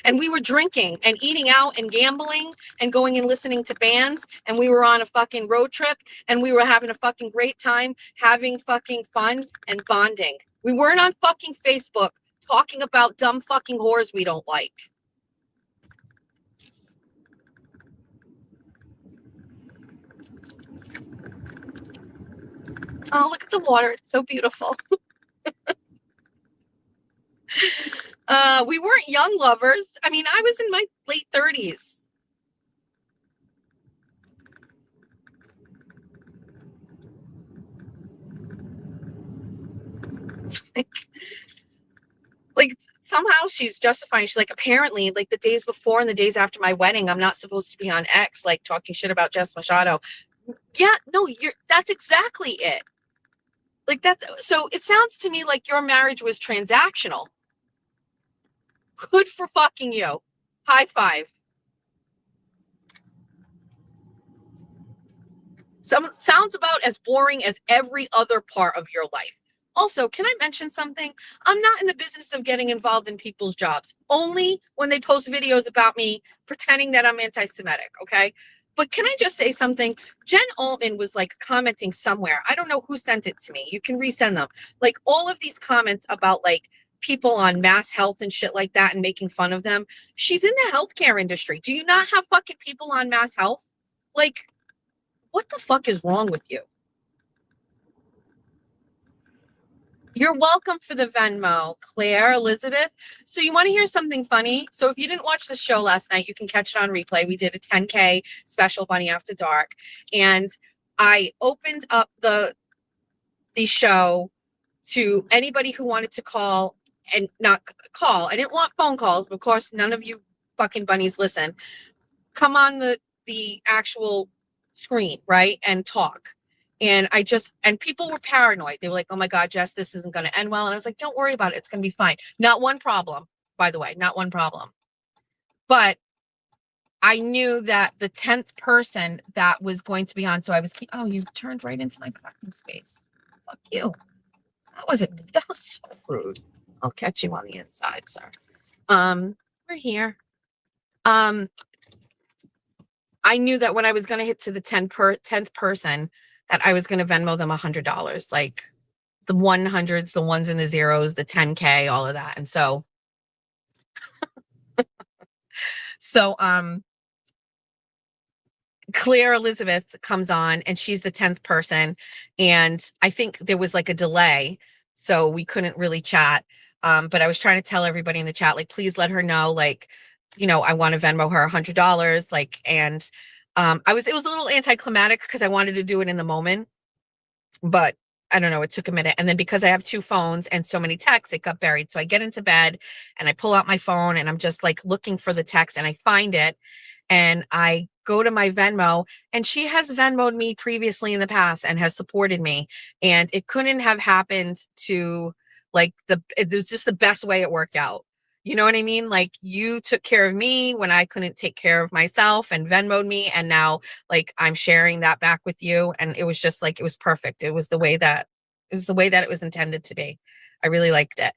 And we were drinking and eating out and gambling and going and listening to bands. And we were on a fucking road trip and we were having a fucking great time, having fucking fun and bonding. We weren't on fucking Facebook talking about dumb fucking whores we don't like. Oh, look at the water. It's so beautiful. We weren't young lovers. I mean, I was in my late 30s. Like somehow she's justifying. She's like, apparently, like the days before and the days after my wedding, I'm not supposed to be on X, like talking shit about Jess Machado. Yeah, no, that's exactly it. Like so it sounds to me like your marriage was transactional. Good for fucking you. High five. Sounds about as boring as every other part of your life. Also, can I mention something? I'm not in the business of getting involved in people's jobs, only when they post videos about me pretending that I'm anti-Semitic, okay? But can I just say something? Jen Altman was like commenting somewhere. I don't know who sent it to me. You can resend them. Like all of these comments about like people on Mass Health and shit like that and making fun of them. She's in the healthcare industry. Do you not have fucking people on Mass Health? Like, what the fuck is wrong with you? You're welcome for the Venmo, Claire Elizabeth. So you want to hear something funny? So if you didn't watch the show last night, you can catch it on replay. We did a 10K special Bunny After Dark. And I opened up the show to anybody who wanted to call and not call. I didn't want phone calls, but of course, none of you fucking bunnies listen. Come on the actual screen, right? And talk. And people were paranoid. They were like, oh my God, Jess, this isn't going to end well. And I was like, don't worry about it. It's going to be fine. Not one problem, by the way, not one problem. But I knew that the 10th person that was going to be on. So I was, oh, you turned right into my parking space. Fuck you. That was so rude. I'll catch you on the inside, sir. We're here. I knew that when I was going to hit to the 10th person, that I was going to Venmo them $100, like the 100s, the ones and the zeros, the 10K, all of that. And so, Claire Elizabeth comes on and she's the 10th person. And I think there was like a delay so we couldn't really chat. But I was trying to tell everybody in the chat, like, please let her know, like, I want to Venmo her $100, like, and it was a little anticlimactic because I wanted to do it in the moment, but I don't know, it took a minute. And then because I have 2 phones and so many texts, it got buried. So I get into bed and I pull out my phone and I'm just like looking for the text and I find it and I go to my Venmo, and she has Venmoed me previously in the past and has supported me. And it couldn't have happened to like it was just the best way it worked out. You know what I mean? Like, you took care of me when I couldn't take care of myself and Venmoed me. And now, like, I'm sharing that back with you. And it was just like, it was perfect. It was the way that it was intended to be. I really liked it.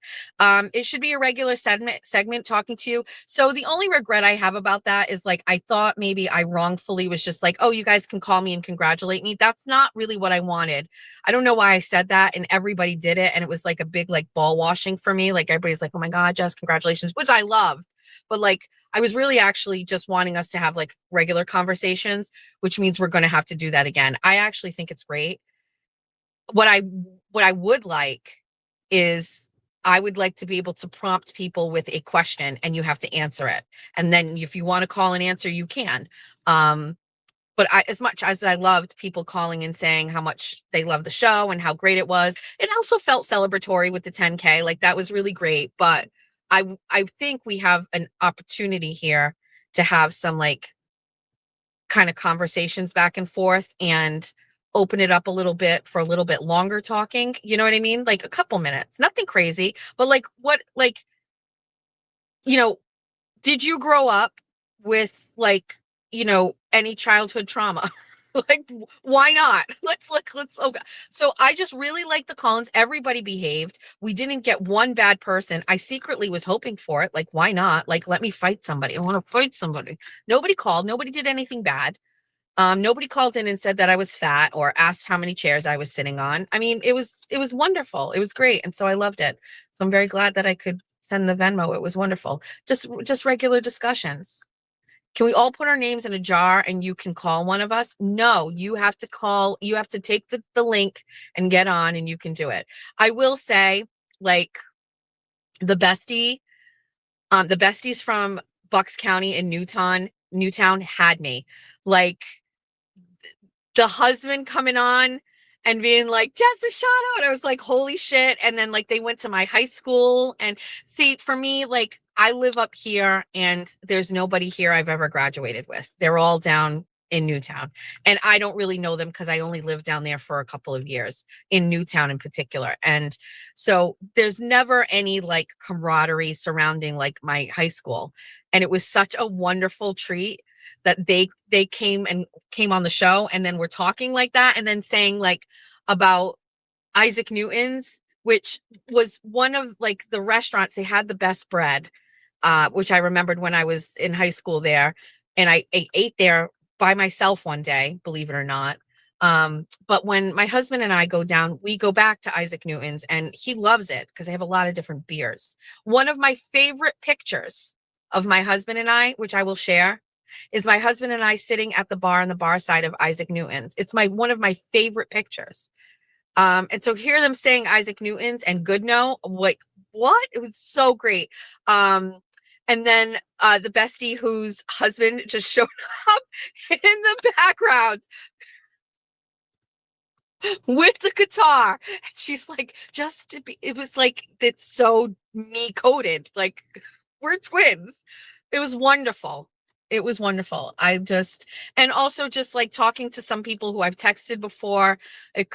It should be a regular segment talking to you. So the only regret I have about that is, like, I thought maybe I wrongfully was just like, oh, you guys can call me and congratulate me. That's not really what I wanted. I don't know why I said that, and everybody did it. And it was like a big, like, ball washing for me. Like, everybody's like, oh my God, Jess, congratulations, which I loved. But like, I was really actually just wanting us to have like regular conversations, which means we're going to have to do that again. I actually think it's great. What I would like is, I would like to be able to prompt people with a question and you have to answer it. And then if you want to call and answer, you can. But as much as I loved people calling and saying how much they loved the show and how great it was, it also felt celebratory with the 10K. Like, that was really great. But I think we have an opportunity here to have some like kind of conversations back and forth and open it up a little bit for a little bit longer talking. You know what I mean? Like a couple minutes, nothing crazy, but like, what, like, did you grow up with like, any childhood trauma? Like, why not? Let's okay. So I just really like the Collins. Everybody behaved. We didn't get one bad person. I secretly was hoping for it. Like, why not? Like, let me fight somebody. I want to fight somebody. Nobody called. Nobody did anything bad. Nobody called in and said that I was fat or asked how many chairs I was sitting on. I mean, it was wonderful. It was great. And so I loved it. So I'm very glad that I could send the Venmo. It was wonderful. Just regular discussions. Can we all put our names in a jar and you can call one of us? No, you have to take the link and get on, and you can do it. I will say, like, the besties from Bucks County and Newtown had me. Like, the husband coming on and being like, Jess, a shout out. I was like, holy shit. And then like, they went to my high school. And see, for me, like, I live up here and there's nobody here I've ever graduated with. They're all down in Newtown. And I don't really know them because I only lived down there for a couple of years, in Newtown in particular. And so there's never any like camaraderie surrounding like my high school. And it was such a wonderful treat that they came on the show, and then we're talking like that, and then saying like about Isaac Newton's, which was one of like the restaurants. They had the best bread, which I remembered when I was in high school there, and I ate there by myself one day, believe it or not. But when my husband and I go down, we go back to Isaac Newton's, and he loves it because they have a lot of different beers. One of my favorite pictures of my husband and I, which I will share, is my husband and I sitting at the bar on the bar side of Isaac Newton's. It's one of my favorite pictures. And so hear them saying Isaac Newton's and Goodnow, like, what? It was so great. And then the bestie whose husband just showed up in the background with the guitar. She's like, it was like, it's so me coded. Like, we're twins. It was wonderful. It was wonderful. And also just like talking to some people who I've texted before, it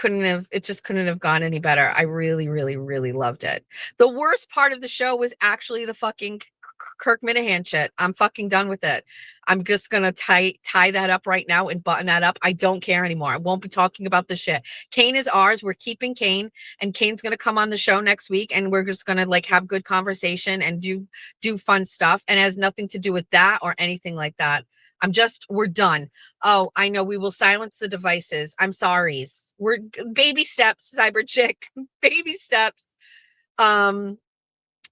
just couldn't have gone any better. I really, really, really loved it. The worst part of the show was actually the fucking Kirk Minahan shit. I'm fucking done with it. I'm just gonna tie that up right now and button that up. I don't care anymore. I won't be talking about the shit. Kane is ours. We're keeping Kane, and Kane's gonna come on the show next week, and we're just gonna like have good conversation and do fun stuff, and it has nothing to do with that or anything like that. We're done. Oh, I know, we will silence the devices. I'm sorry. We're baby steps, Cyber Chick. Baby steps.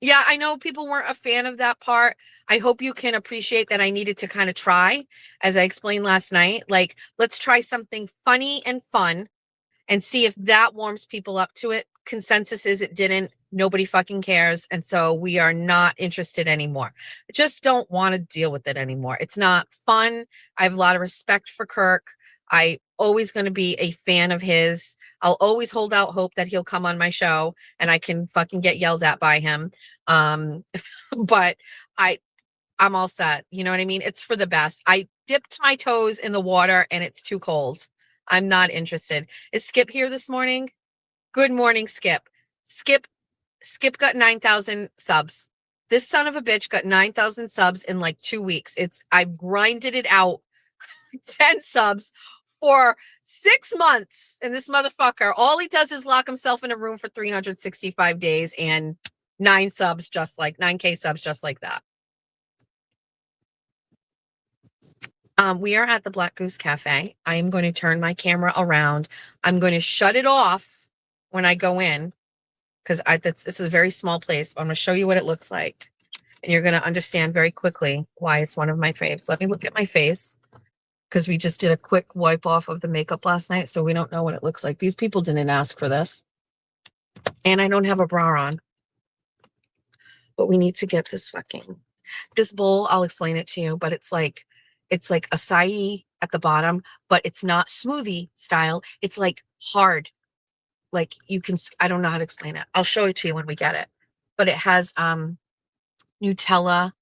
Yeah, I know people weren't a fan of that part. I hope you can appreciate that I needed to kind of try, as I explained last night. Like, let's try something funny and fun and see if that warms people up to it. consensus is it didn't. Nobody fucking cares. And so we are not interested anymore. I just don't want to deal with it anymore. It's not fun. I have a lot of respect for Kirk. I always going to be a fan of his. I'll always hold out hope that he'll come on my show and I can fucking get yelled at by him. But I'm all set. You know what I mean? It's for the best. I dipped my toes in the water and it's too cold. I'm not interested. Is Skip here this morning? Good morning, Skip. Skip got 9,000 subs. This son of a bitch got 9,000 subs in like 2 weeks. I've grinded it out 10 subs for 6 months. And this motherfucker, all he does is lock himself in a room for 365 days and 9K subs just like that. We are at the Black Goose Cafe. I am going to turn my camera around. I'm going to shut it off when I go in because this is a very small place. I'm going to show you what it looks like. And you're going to understand very quickly why it's one of my faves. Let me look at my face because we just did a quick wipe off of the makeup last night. So we don't know what it looks like. These people didn't ask for this. And I don't have a bra on. But we need to get this bowl. I'll explain it to you, but it's like acai at the bottom, but it's not smoothie style. It's like hard. Like I don't know how to explain it. I'll show it to you when we get it. But it has Nutella,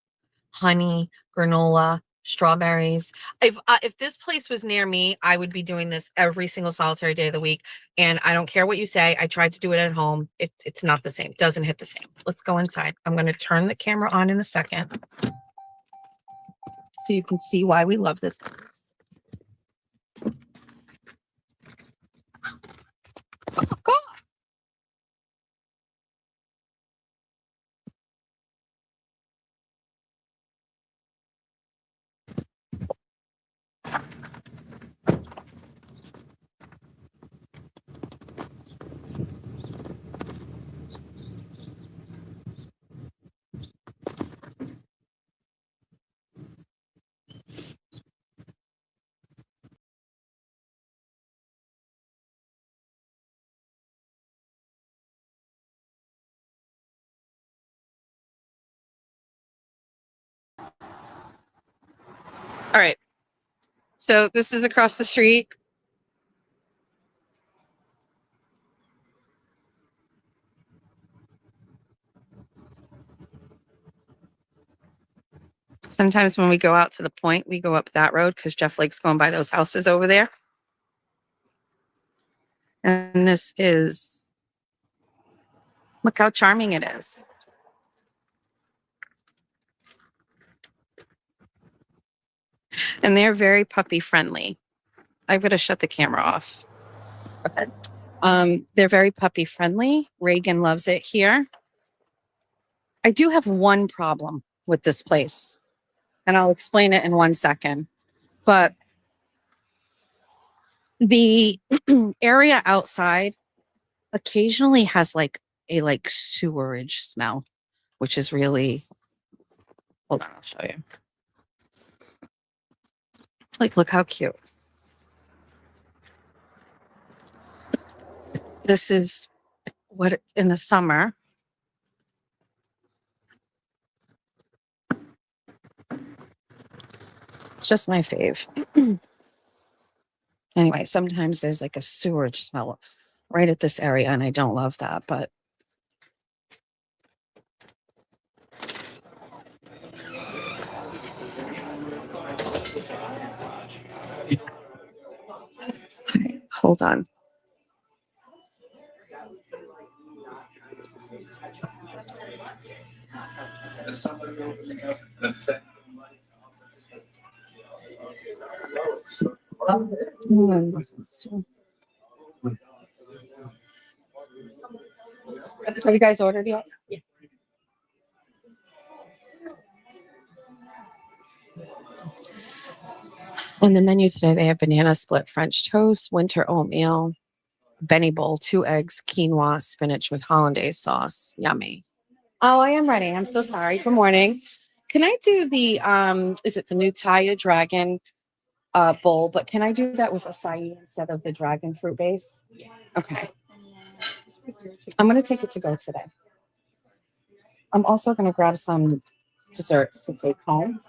honey, granola, strawberries. If this place was near me, I would be doing this every single solitary day of the week. And I don't care what you say. I tried to do it at home. It's not the same. It doesn't hit the same. Let's go inside. I'm going to turn the camera on in a second so you can see why we love this place. Oh, God. All right. So this is across the street. Sometimes when we go out to the point, we go up that road because Jeff likes going by those houses over there. And this is, look how charming it is. And they're very puppy friendly. I'm going to shut the camera off. They're very puppy friendly. Reagan loves it here. I do have one problem with this place, and I'll explain it in 1 second. But the area outside occasionally has like a sewerage smell, which is really, hold on, I'll show you. Look how cute. This is what in the summer. It's just my fave. Anyway, sometimes there's like a sewage smell right at this area, and I don't love that, but hold on. Have you guys ordered yet? Yeah. On the menu today, they have banana split French toast, winter oatmeal, Benny bowl, 2 eggs, quinoa, spinach with hollandaise sauce. Yummy. Oh, I am ready. I'm so sorry. Good morning. Can I do the is it the Nutella dragon bowl, but can I do that with acai instead of the dragon fruit base? Yes. Okay. And then this is I'm going to take it to go today. I'm also going to grab some desserts to take home.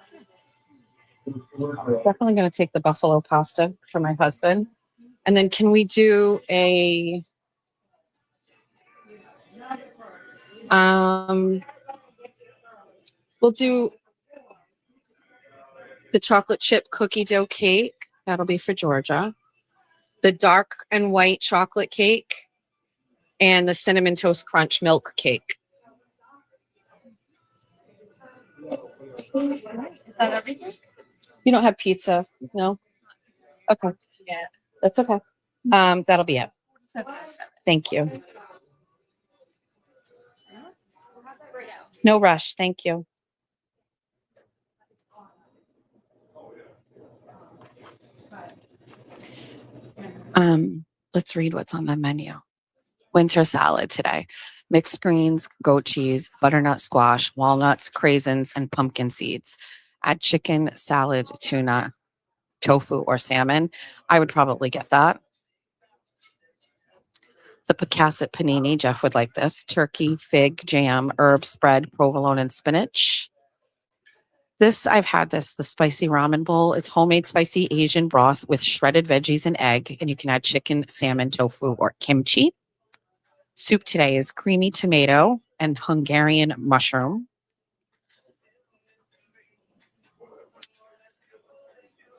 Definitely going to take the buffalo pasta for my husband. And then can we do a we'll do the chocolate chip cookie dough cake. That'll be for Georgia. The dark and white chocolate cake and the cinnamon toast crunch milk cake. Is that everything? You don't have pizza? No? Okay. Yeah. That's okay. That'll be it. Thank you. No rush. Thank you. Let's read what's on the menu. Winter salad today. Mixed greens, goat cheese, butternut squash, walnuts, craisins, and pumpkin seeds. Add chicken, salad, tuna, tofu, or salmon. I would probably get that. The picasset panini, Jeff would like this. Turkey, fig, jam, herb spread, provolone, and spinach. This, I've had this, the spicy ramen bowl. It's homemade spicy Asian broth with shredded veggies and egg, and you can add chicken, salmon, tofu, or kimchi. Soup today is creamy tomato and Hungarian mushroom.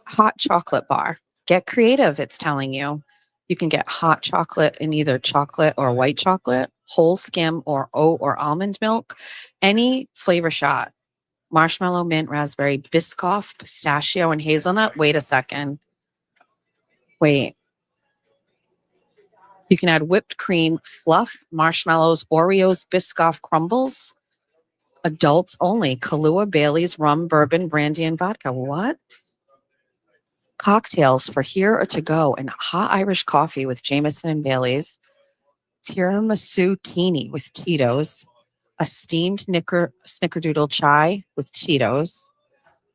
Hot chocolate bar. Get creative, it's telling you. You can get hot chocolate in either chocolate or white chocolate, whole skim or oat or almond milk, any flavor shot. Marshmallow, mint, raspberry, Biscoff, pistachio, and hazelnut. Wait a second. Wait. You can add whipped cream, fluff, marshmallows, Oreos, Biscoff crumbles. Adults only. Kahlua, Bailey's, rum, bourbon, brandy, and vodka. What? Cocktails for here or to go, and hot Irish coffee with Jameson and Bailey's. Tiramisu teeny with Tito's. A steamed snickerdoodle chai with Tito's.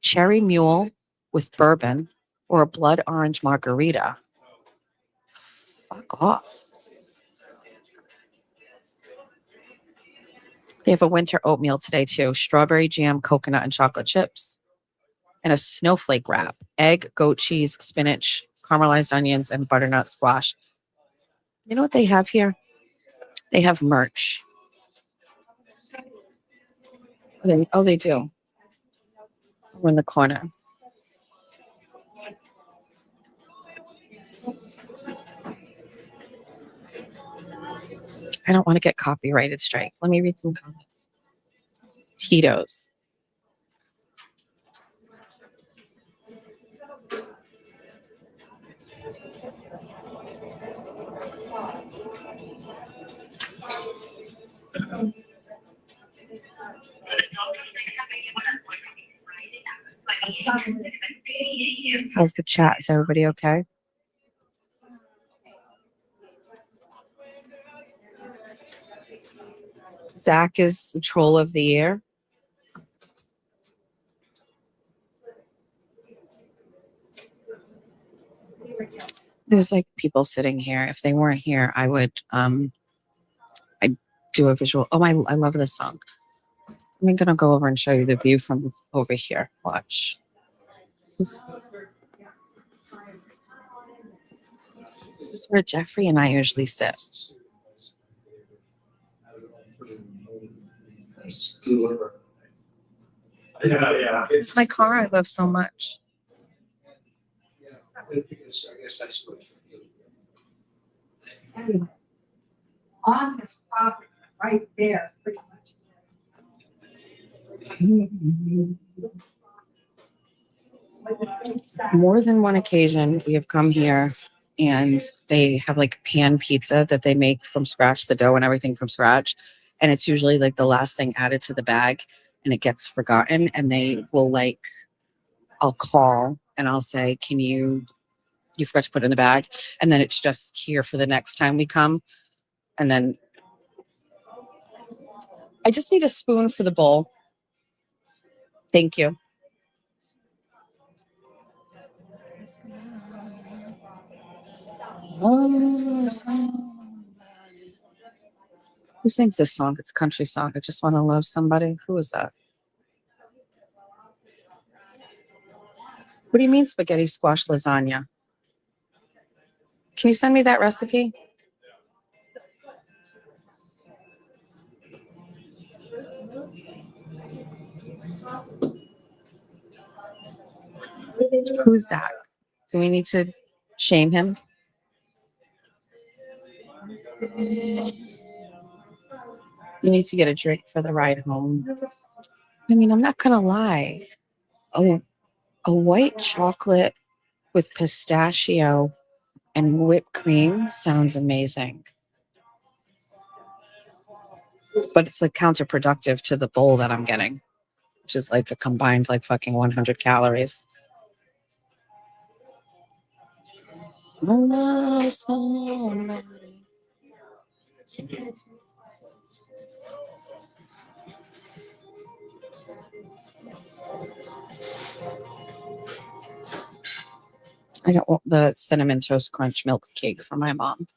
Cherry mule with bourbon, or a blood orange margarita. Fuck off. They have a winter oatmeal today too. Strawberry jam, coconut, and chocolate chips. And a snowflake wrap. Egg, goat cheese, spinach, caramelized onions, and butternut squash. You know what they have here? They have merch. They do. We're in the corner. I don't want to get copyrighted strike. Let me read some comments. Tito's. How's the chat? Is everybody okay? Zach is the troll of the year. There's like people sitting here. If they weren't here, I would I'd do a visual. Oh, I love this song. I'm gonna go over and show you the view from over here. Watch. This is where Jeffrey and I usually sit. Yeah. It's my car I love so much. On this property, right there, pretty much. More than one occasion, we have come here and they have like pan pizza that they make from scratch, the dough and everything from scratch. And it's usually like the last thing added to the bag and it gets forgotten. And they will like, I'll call and I'll say, you forgot to put it in the bag. And then it's just here for the next time we come. And then I just need a spoon for the bowl. Thank you. Who sings this song? It's a country song. I just want to love somebody. Who is that? What do you mean spaghetti squash lasagna? Can you send me that recipe? Who's that? Do we need to shame him? You need to get a drink for the ride home. I mean, I'm not gonna lie. Oh, a white chocolate with pistachio and whipped cream sounds amazing. But it's like counterproductive to the bowl that I'm getting, which is like a combined like fucking 100 calories. Oh, somebody. I got the cinnamon toast crunch milk cake for my mom.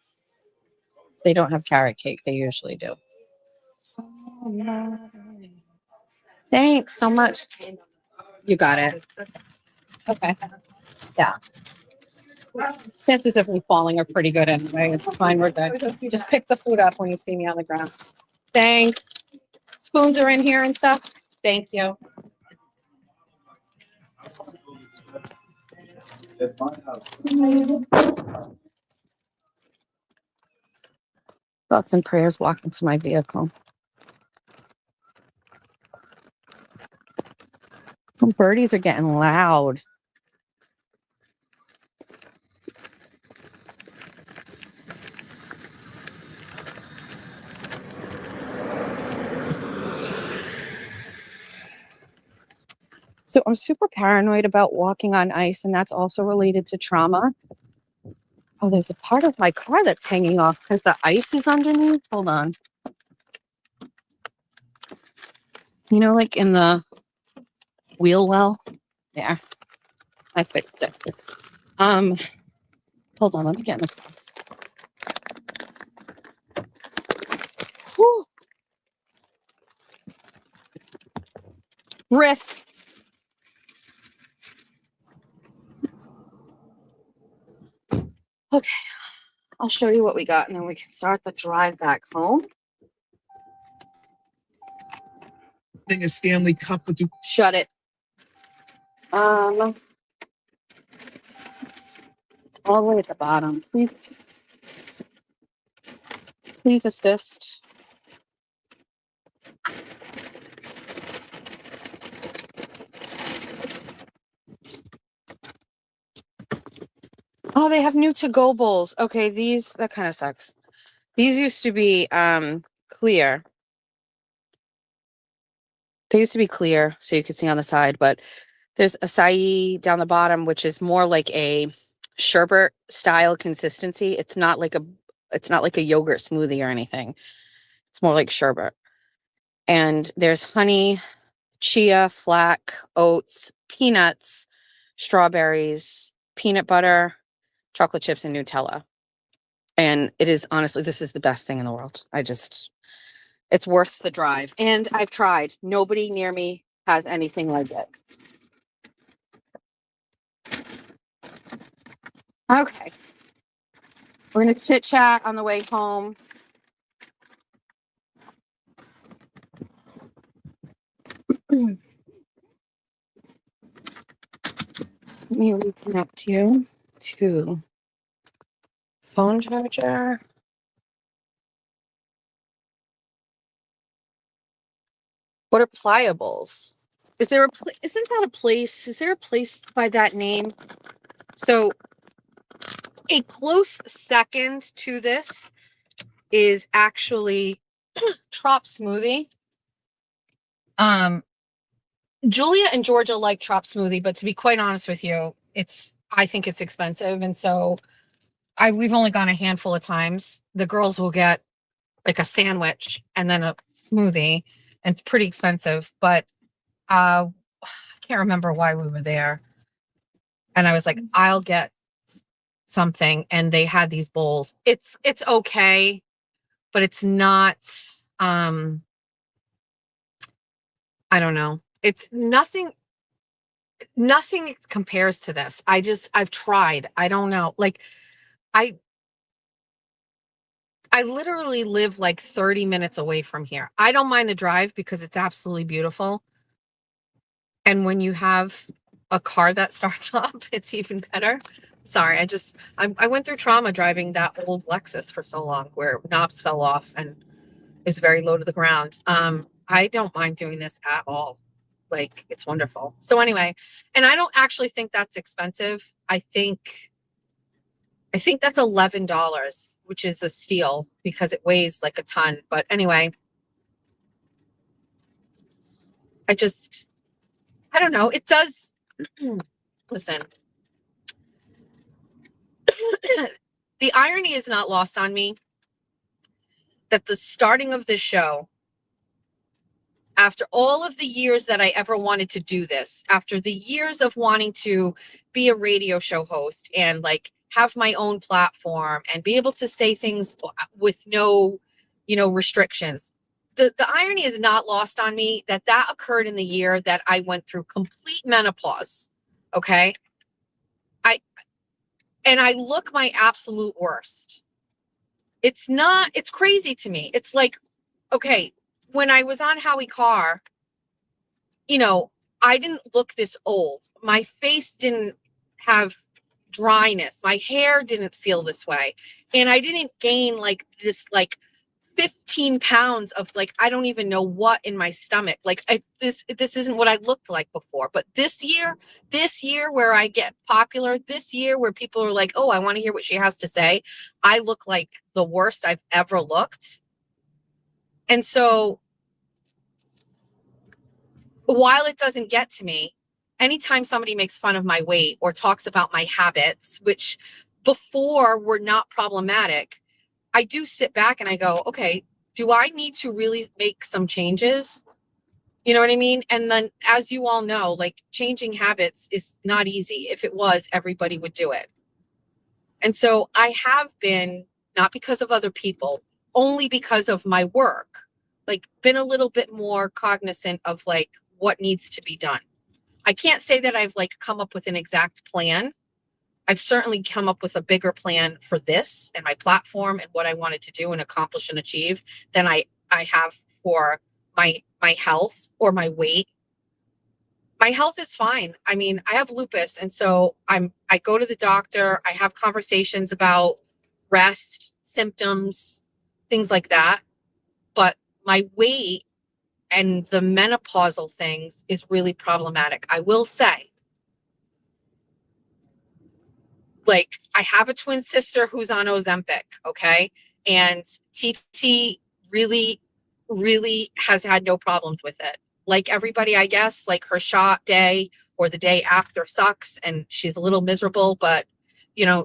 They don't have carrot cake. They usually do. Thanks so much. You got it. Okay. Yeah. Chances of me falling are pretty good anyway. It's fine. We're good. Just pick the food up when you see me on the ground. Thanks. Spoons are in here and stuff. Thank you. Thoughts and prayers walking to my vehicle. The birdies are getting loud. So I'm super paranoid about walking on ice, and that's also related to trauma. Oh, there's a part of my car that's hanging off because the ice is underneath. Hold on. You know, like in the wheel well? There. I fixed it. Hold on, let me get in the car. Whew. Wrist. Okay, I'll show you what we got, and then we can start the drive back home. A Stanley Cup with you. Shut it. All the way at the bottom. Please assist. Oh, they have new to-go bowls. Okay, that kind of sucks. These used to be clear. They used to be clear so you could see on the side, but there's acai down the bottom, which is more like a sherbet style consistency. It's not like a yogurt smoothie or anything. It's more like sherbet. And there's honey, chia, flax, oats, peanuts, strawberries, peanut butter, chocolate chips, and Nutella. And it is honestly, this is the best thing in the world. It's worth the drive. And I've tried. Nobody near me has anything like it. Okay. We're going to chit chat on the way home. Let me reconnect you to phone charger. What are pliables? Is there isn't that a place? Is there a place by that name? So a close second to this is actually Trop Smoothie. Julia and Georgia like Trop Smoothie, but to be quite honest with you, I think it's expensive. And so we've only gone a handful of times. The girls will get like a sandwich and then a smoothie, and it's pretty expensive, but I can't remember why we were there. And I was like, I'll get something. And they had these bowls. It's okay. but it's not, I don't know. It's nothing compares to this. I've tried. I don't know. Like I literally live like 30 minutes away from here. I don't mind the drive because it's absolutely beautiful. And when you have a car that starts up, it's even better. Sorry, I went through trauma driving that old Lexus for so long where knobs fell off and it was very low to the ground. I don't mind doing this at all. Like, it's wonderful. So anyway, and I don't actually think that's expensive. I think that's $11, which is a steal because it weighs like a ton. But anyway, I don't know. It does. Listen, the irony is not lost on me that the starting of this show, after all of the years that I ever wanted to do this, after the years of wanting to be a radio show host and like have my own platform and be able to say things with no, restrictions. The irony is not lost on me that occurred in the year that I went through complete menopause. Okay. I look my absolute worst. It's crazy to me. It's like, okay, when I was on Howie Carr, I didn't look this old. My face didn't have dryness. My hair didn't feel this way. And I didn't gain like this, like 15 pounds of like, I don't even know what in my stomach. Like this isn't what I looked like before. But this year where I get popular, this year where people are like, oh, I want to hear what she has to say. I look like the worst I've ever looked. And so while it doesn't get to me, anytime somebody makes fun of my weight or talks about my habits, which before were not problematic, I do sit back and I go, okay, do I need to really make some changes? You know what I mean? And then, as you all know, like changing habits is not easy. If it was, everybody would do it. And so I have been, not because of other people, only because of my work, like been a little bit more cognizant of like what needs to be done. I can't say that I've like come up with an exact plan. I've certainly come up with a bigger plan for this and my platform and what I wanted to do and accomplish and achieve than I have for my health or my weight. My health is fine. I mean, I have lupus, and so I go to the doctor. I have conversations about rest, symptoms, things like that. But my weight and the menopausal things is really problematic. I will say, like, I have a twin sister who's on Ozempic, okay? And TT really, really has had no problems with it. Like everybody, I guess, like her shot day or the day after sucks and she's a little miserable, but,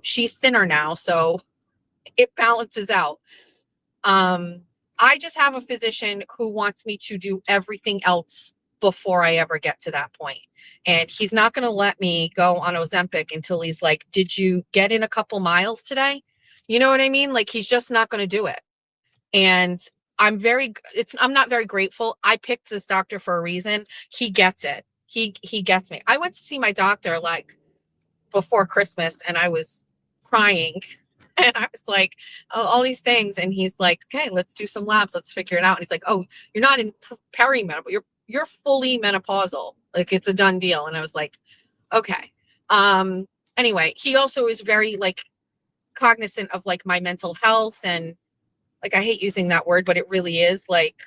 she's thinner now, so it balances out. I just have a physician who wants me to do everything else before I ever get to that point. And he's not going to let me go on Ozempic until he's like, did you get in a couple miles today? You know what I mean? Like, he's just not going to do it. And I'm not very grateful. I picked this doctor for a reason. He gets it. He gets me. I went to see my doctor like before Christmas and I was crying. And I was like, oh, all these things. And he's like, okay, let's do some labs. Let's figure it out. And he's like, oh, you're not in perimenopause. You're fully menopausal. Like, it's a done deal. And I was like, okay. Anyway, he also is very like cognizant of like my mental health. And like, I hate using that word, but it really is like,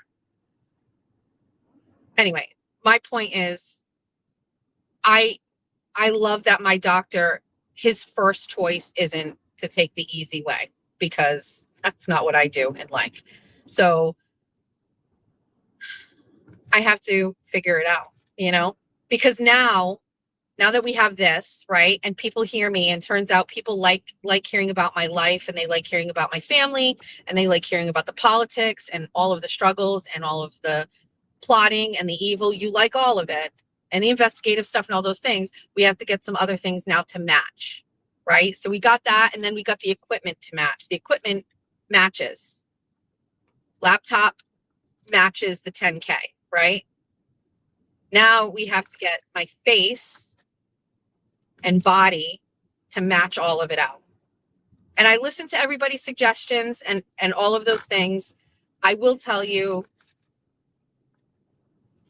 anyway, my point is I love that my doctor, his first choice isn't to take the easy way, because that's not what I do in life. So I have to figure it out, because now that we have this, right, and people hear me, and turns out people like hearing about my life, and they like hearing about my family, and they like hearing about the politics and all of the struggles and all of the plotting and the evil. You like all of it and the investigative stuff and all those things. We have to get some other things now to match, right? So we got that, and then we got the equipment to match. The equipment matches. Laptop matches the 10K, right? Now we have to get my face and body to match all of it out. And I listen to everybody's suggestions and all of those things. I will tell you,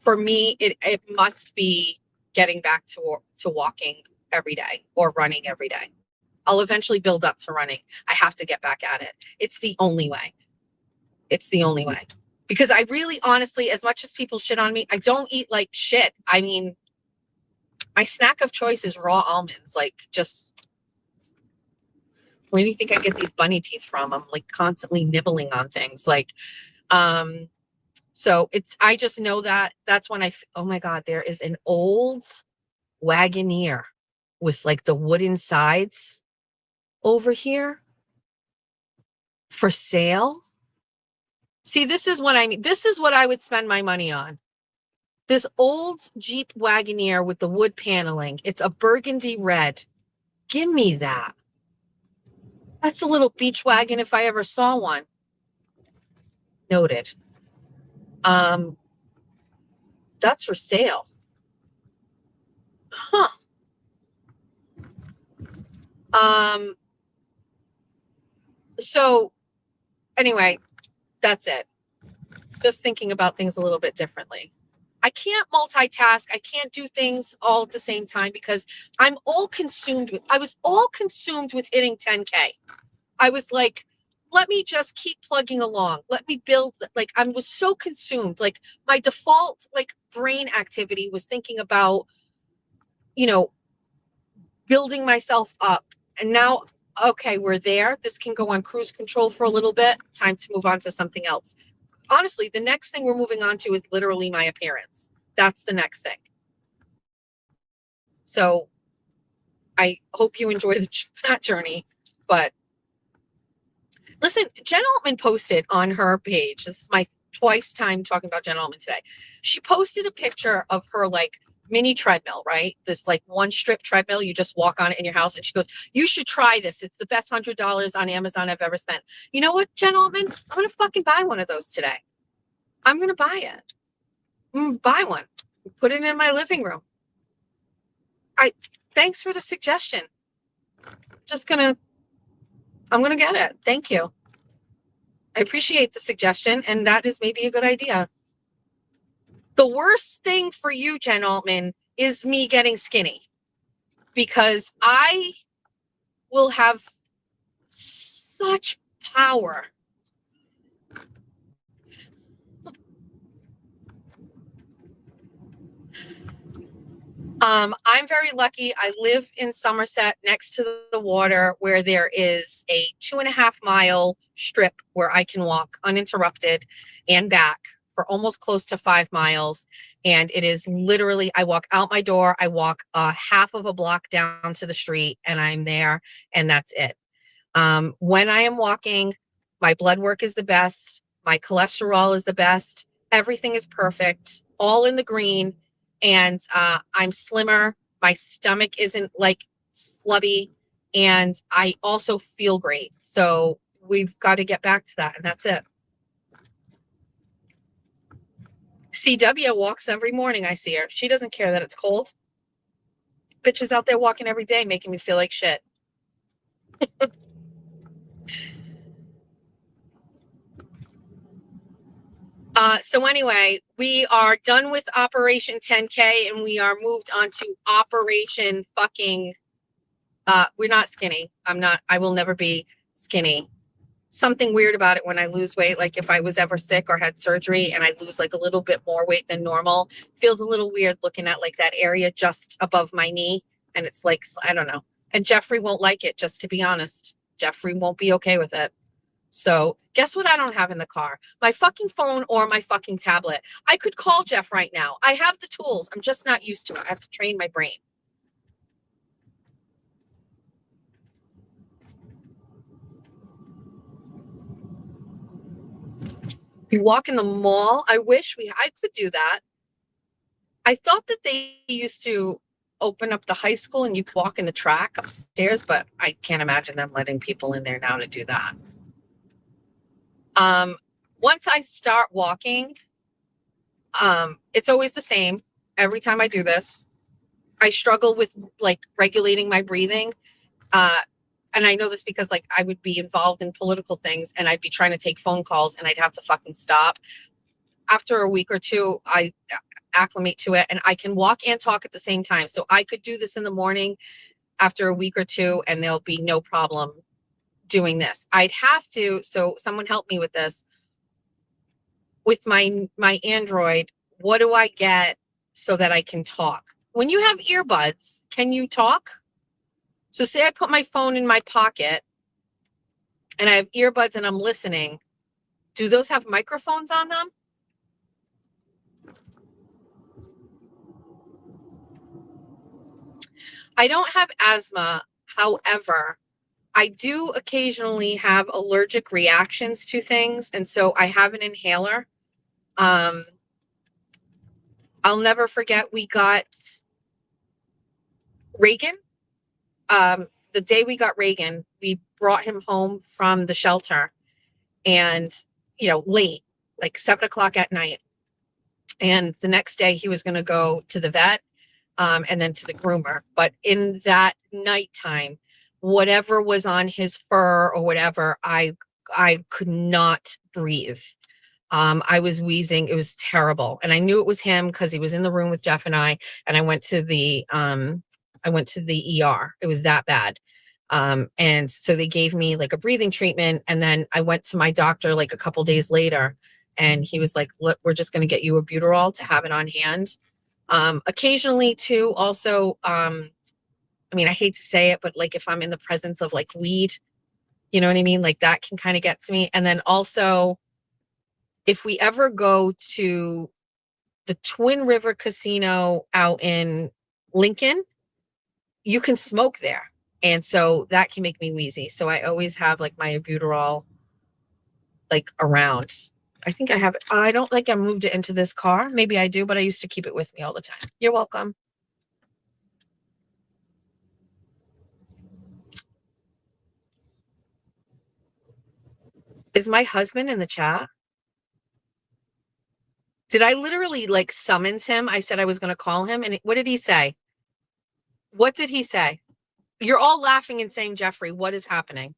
for me, it must be getting back to walking every day or running every day. I'll eventually build up to running. I have to get back at it. It's the only way. It's the only way. Because I really, honestly, as much as people shit on me, I don't eat like shit. I mean, my snack of choice is raw almonds. Like, just, where do you think I get these bunny teeth from? I'm like constantly nibbling on things. Like, so I just know that that's when oh my God, there is an old Wagoneer with like the wooden sides over here for sale. See, this is what I need. This is what I would spend my money on. This old Jeep Wagoneer with the wood paneling. It's a burgundy red. Give me that. That's a little beach wagon if I ever saw one. Noted. That's for sale. Huh. So anyway, that's it. Just thinking about things a little bit differently. I can't multitask. I can't do things all at the same time because I was all consumed with hitting 10K. I was like, let me just keep plugging along. Let me build. Like, I was so consumed. Like, my default like brain activity was thinking about, building myself up. And now, okay, we're there. This can go on cruise control for a little bit. Time to move on to something else. Honestly, the next thing we're moving on to is literally my appearance. That's the next thing. So I hope you enjoy that journey. But listen, Jen Altman posted on her page. This is my twice time talking about Jen Altman today. She posted a picture of her like mini treadmill, right? This like one strip treadmill. You just walk on it in your house. And she goes, you should try this. It's the best $100 on Amazon I've ever spent. You know what, Jen Altman? I'm going to fucking buy one of those today. I'm going to buy it. I'm going to buy one. Put it in my living room. Thanks for the suggestion. I'm going to get it. Thank you. I appreciate the suggestion. And that is maybe a good idea. The worst thing for you, Jen Altman, is me getting skinny because I will have such power. I'm very lucky. I live in Somerset next to the water where there is a 2.5 mile strip where I can walk uninterrupted and back for almost close to 5 miles. And it is literally, I walk out my door, I walk half of a block down to the street and I'm there and that's it. When I am walking, my blood work is the best. My cholesterol is the best. Everything is perfect, all in the green. And I'm slimmer. My stomach isn't like flubby. And I also feel great. So we've got to get back to that. And that's it. CW walks every morning. I see her. She doesn't care that it's cold. Bitch is out there walking every day, making me feel like shit. So anyway, we are done with Operation 10K and we are moved on to Operation fucking, we're not skinny. I will never be skinny. Something weird about it when I lose weight, like if I was ever sick or had surgery and I lose like a little bit more weight than normal, feels a little weird looking at like that area just above my knee. And it's like, I don't know. And Jeffrey won't like it, just to be honest. Jeffrey won't be okay with it. So guess what I don't have in the car? My fucking phone or my fucking tablet. I could call Jeff right now. I have the tools. I'm just not used to it. I have to train my brain. You walk in the mall. I wish I could do that. I thought that they used to open up the high school and you could walk in the track upstairs, but I can't imagine them letting people in there now to do that. once I start walking, it's always the same. Every time I do this, I struggle with like regulating my breathing. And I know this because like I would be involved in political things and I'd be trying to take phone calls and I'd have to fucking stop. After a week or two, I acclimate to it and I can walk and talk at the same time. So I could do this in the morning after a week or two and there'll be no problem doing this. I'd have to, so someone help me with this. With my Android, what do I get so that I can talk? When you have earbuds, can you talk? So say I put my phone in my pocket and I have earbuds and I'm listening. Do those have microphones on them? I don't have asthma. However, I do occasionally have allergic reactions to things. And so I have an inhaler. I'll never forget, we got Reagan. The day we got Reagan, we brought him home from the shelter and, you know, late, like 7:00 at night. And the next day he was going to go to the vet, and then to the groomer. But in that nighttime, whatever was on his fur or whatever, I could not breathe. I was wheezing. It was terrible. And I knew it was him because he was in the room with Jeff and I went to the ER. It was that bad. And so they gave me like a breathing treatment. And then I went to my doctor like a couple days later and he was like, look, we're just going to get you a Buterol to have it on hand. Occasionally too, also, I mean, I hate to say it, but like if I'm in the presence of like weed, you know what I mean? Like that can kind of get to me. And then also if we ever go to the Twin River Casino out in Lincoln, you can smoke there. And so that can make me wheezy. So I always have like my Albuterol like around. I think I have it. I don't think I moved it into this car. Maybe I do, but I used to keep it with me all the time. You're welcome. Is my husband in the chat? Did I literally like summons him? I said I was going to call him. And what did he say? What did he say? You're all laughing and saying, Jeffrey, what is happening?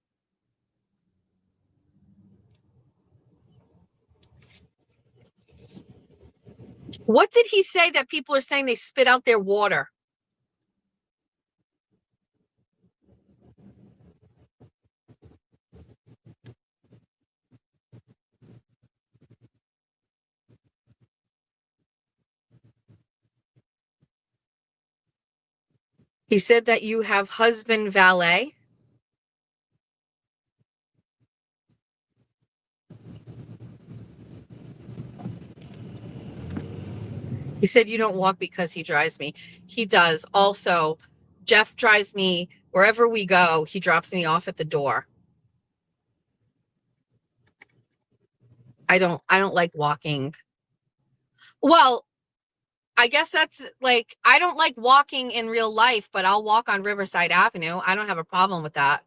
What did he say that people are saying they spit out their water? He said that you have husband valet. He said you don't walk because he drives me. He does. Also, Jeff drives me wherever we go. He drops me off at the door. I don't like walking. Well, I guess that's like, I don't like walking in real life, but I'll walk on Riverside Avenue. I don't have a problem with that.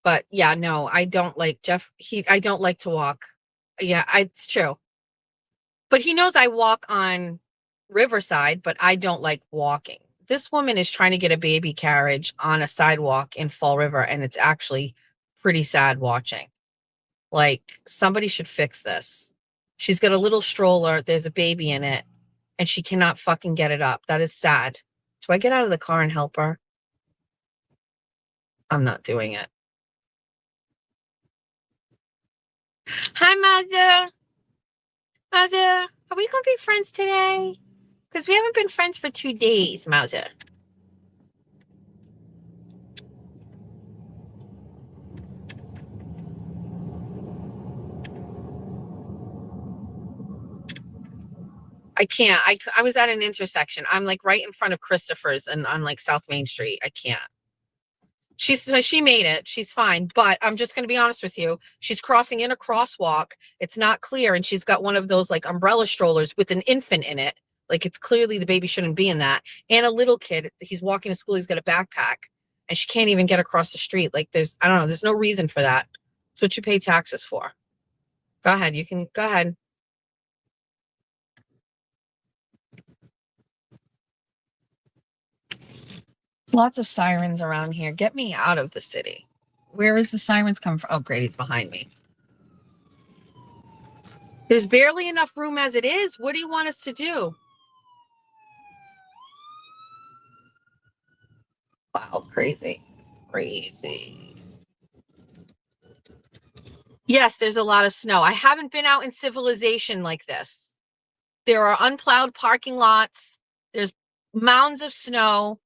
But yeah, no, I don't like Jeff. I don't like to walk. Yeah, it's true. But he knows I walk on Riverside, but I don't like walking. This woman is trying to get a baby carriage on a sidewalk in Fall River, and it's actually pretty sad watching. Like, somebody should fix this. She's got a little stroller. There's a baby in it, and she cannot fucking get it up. That is sad. Do I get out of the car and help her? I'm not doing it. Hi, Mother. Mother, are we going to be friends today? Because we haven't been friends for 2 days, Mauser. I can't. I was at an intersection. I'm like right in front of Christopher's and on like South Main Street. I can't. She made it. She's fine. But I'm just going to be honest with you. She's crossing in a crosswalk. It's not clear. And she's got one of those like umbrella strollers with an infant in it. Like, it's clearly the baby shouldn't be in that. And a little kid, he's walking to school. He's got a backpack and she can't even get across the street. Like, I don't know. There's no reason for that. It's what you pay taxes for. Go ahead. You can go ahead. Lots of sirens around here. Get me out of the city. Where is the sirens come from? Oh, great. He's behind me. There's barely enough room as it is. What do you want us to do? Wow, crazy. Crazy. Yes, there's a lot of snow. I haven't been out in civilization like this. There are unplowed parking lots. There's mounds of snow.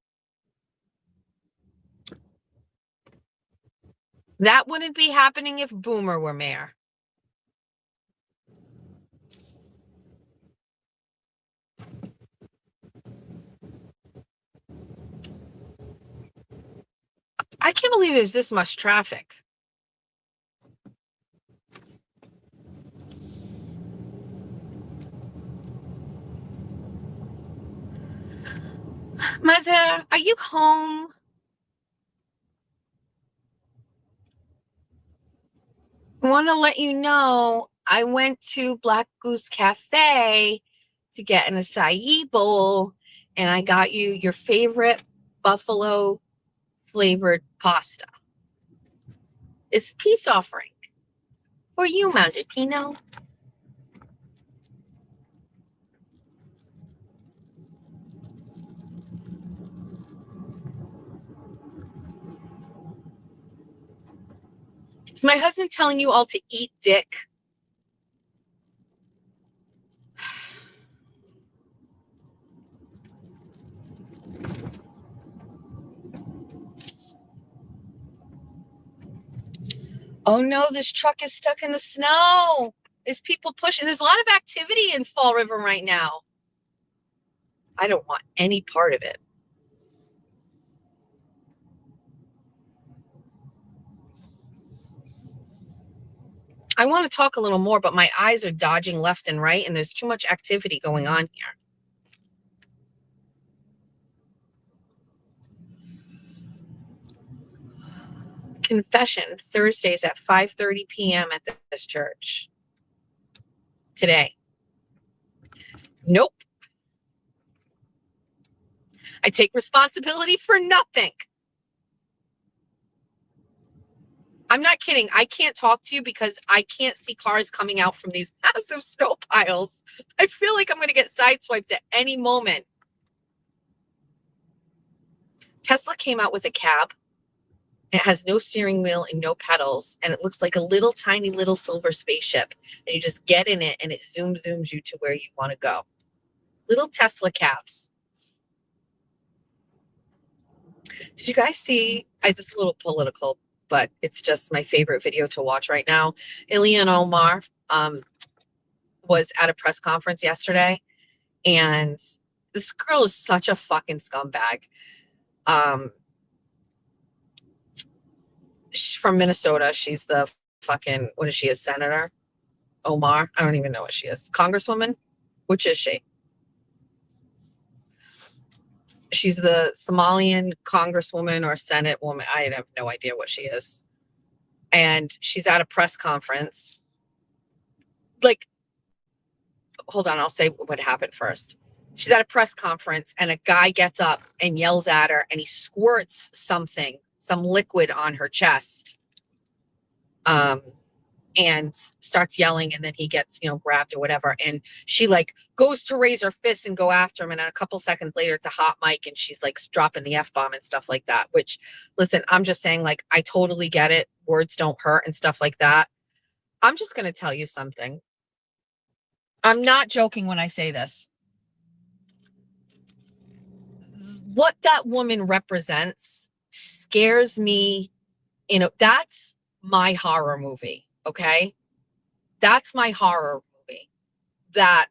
That wouldn't be happening if Boomer were mayor. I can't believe there's this much traffic. Mother, are you home? I want to let you know I went to Black Goose Cafe to get an acai bowl, and I got you your favorite buffalo flavored pasta. It's a peace offering for you, Mazartino. Is my husband telling you all to eat dick? Oh no, this truck is stuck in the snow. There's people pushing. There's a lot of activity in Fall River right now. I don't want any part of it. I want to talk a little more, but my eyes are dodging left and right, and there's too much activity going on here. Confession, Thursdays at 5:30 p.m. at this church. Today. Nope. I take responsibility for nothing. I'm not kidding. I can't talk to you because I can't see cars coming out from these massive snow piles. I feel like I'm going to get sideswiped at any moment. Tesla came out with a cab. It has no steering wheel and no pedals, and it looks like a little tiny little silver spaceship. And you just get in it, and it zooms you to where you want to go. Little Tesla cabs. Did you guys see? It's a little political, but it's just my favorite video to watch right now. Ilhan Omar was at a press conference yesterday, and this girl is such a fucking scumbag. She's from Minnesota. She's the fucking, what is she, a senator? Omar? I don't even know what she is. Congresswoman? Which is she? She's the Somalian congresswoman or Senate woman. I have no idea what she is. And she's at a press conference. Like, hold on, I'll say what happened first. She's at a press conference and a guy gets up and yells at her and he squirts something, some liquid on her chest. And starts yelling, and then he gets, grabbed or whatever. And she like goes to raise her fist and go after him. And then a couple seconds later, it's a hot mic and she's like dropping the F-bomb and stuff like that, which, listen, I'm just saying, like, I totally get it. Words don't hurt and stuff like that. I'm just going to tell you something. I'm not joking when I say this. What that woman represents scares me. That's my horror movie. Okay. That's my horror movie, that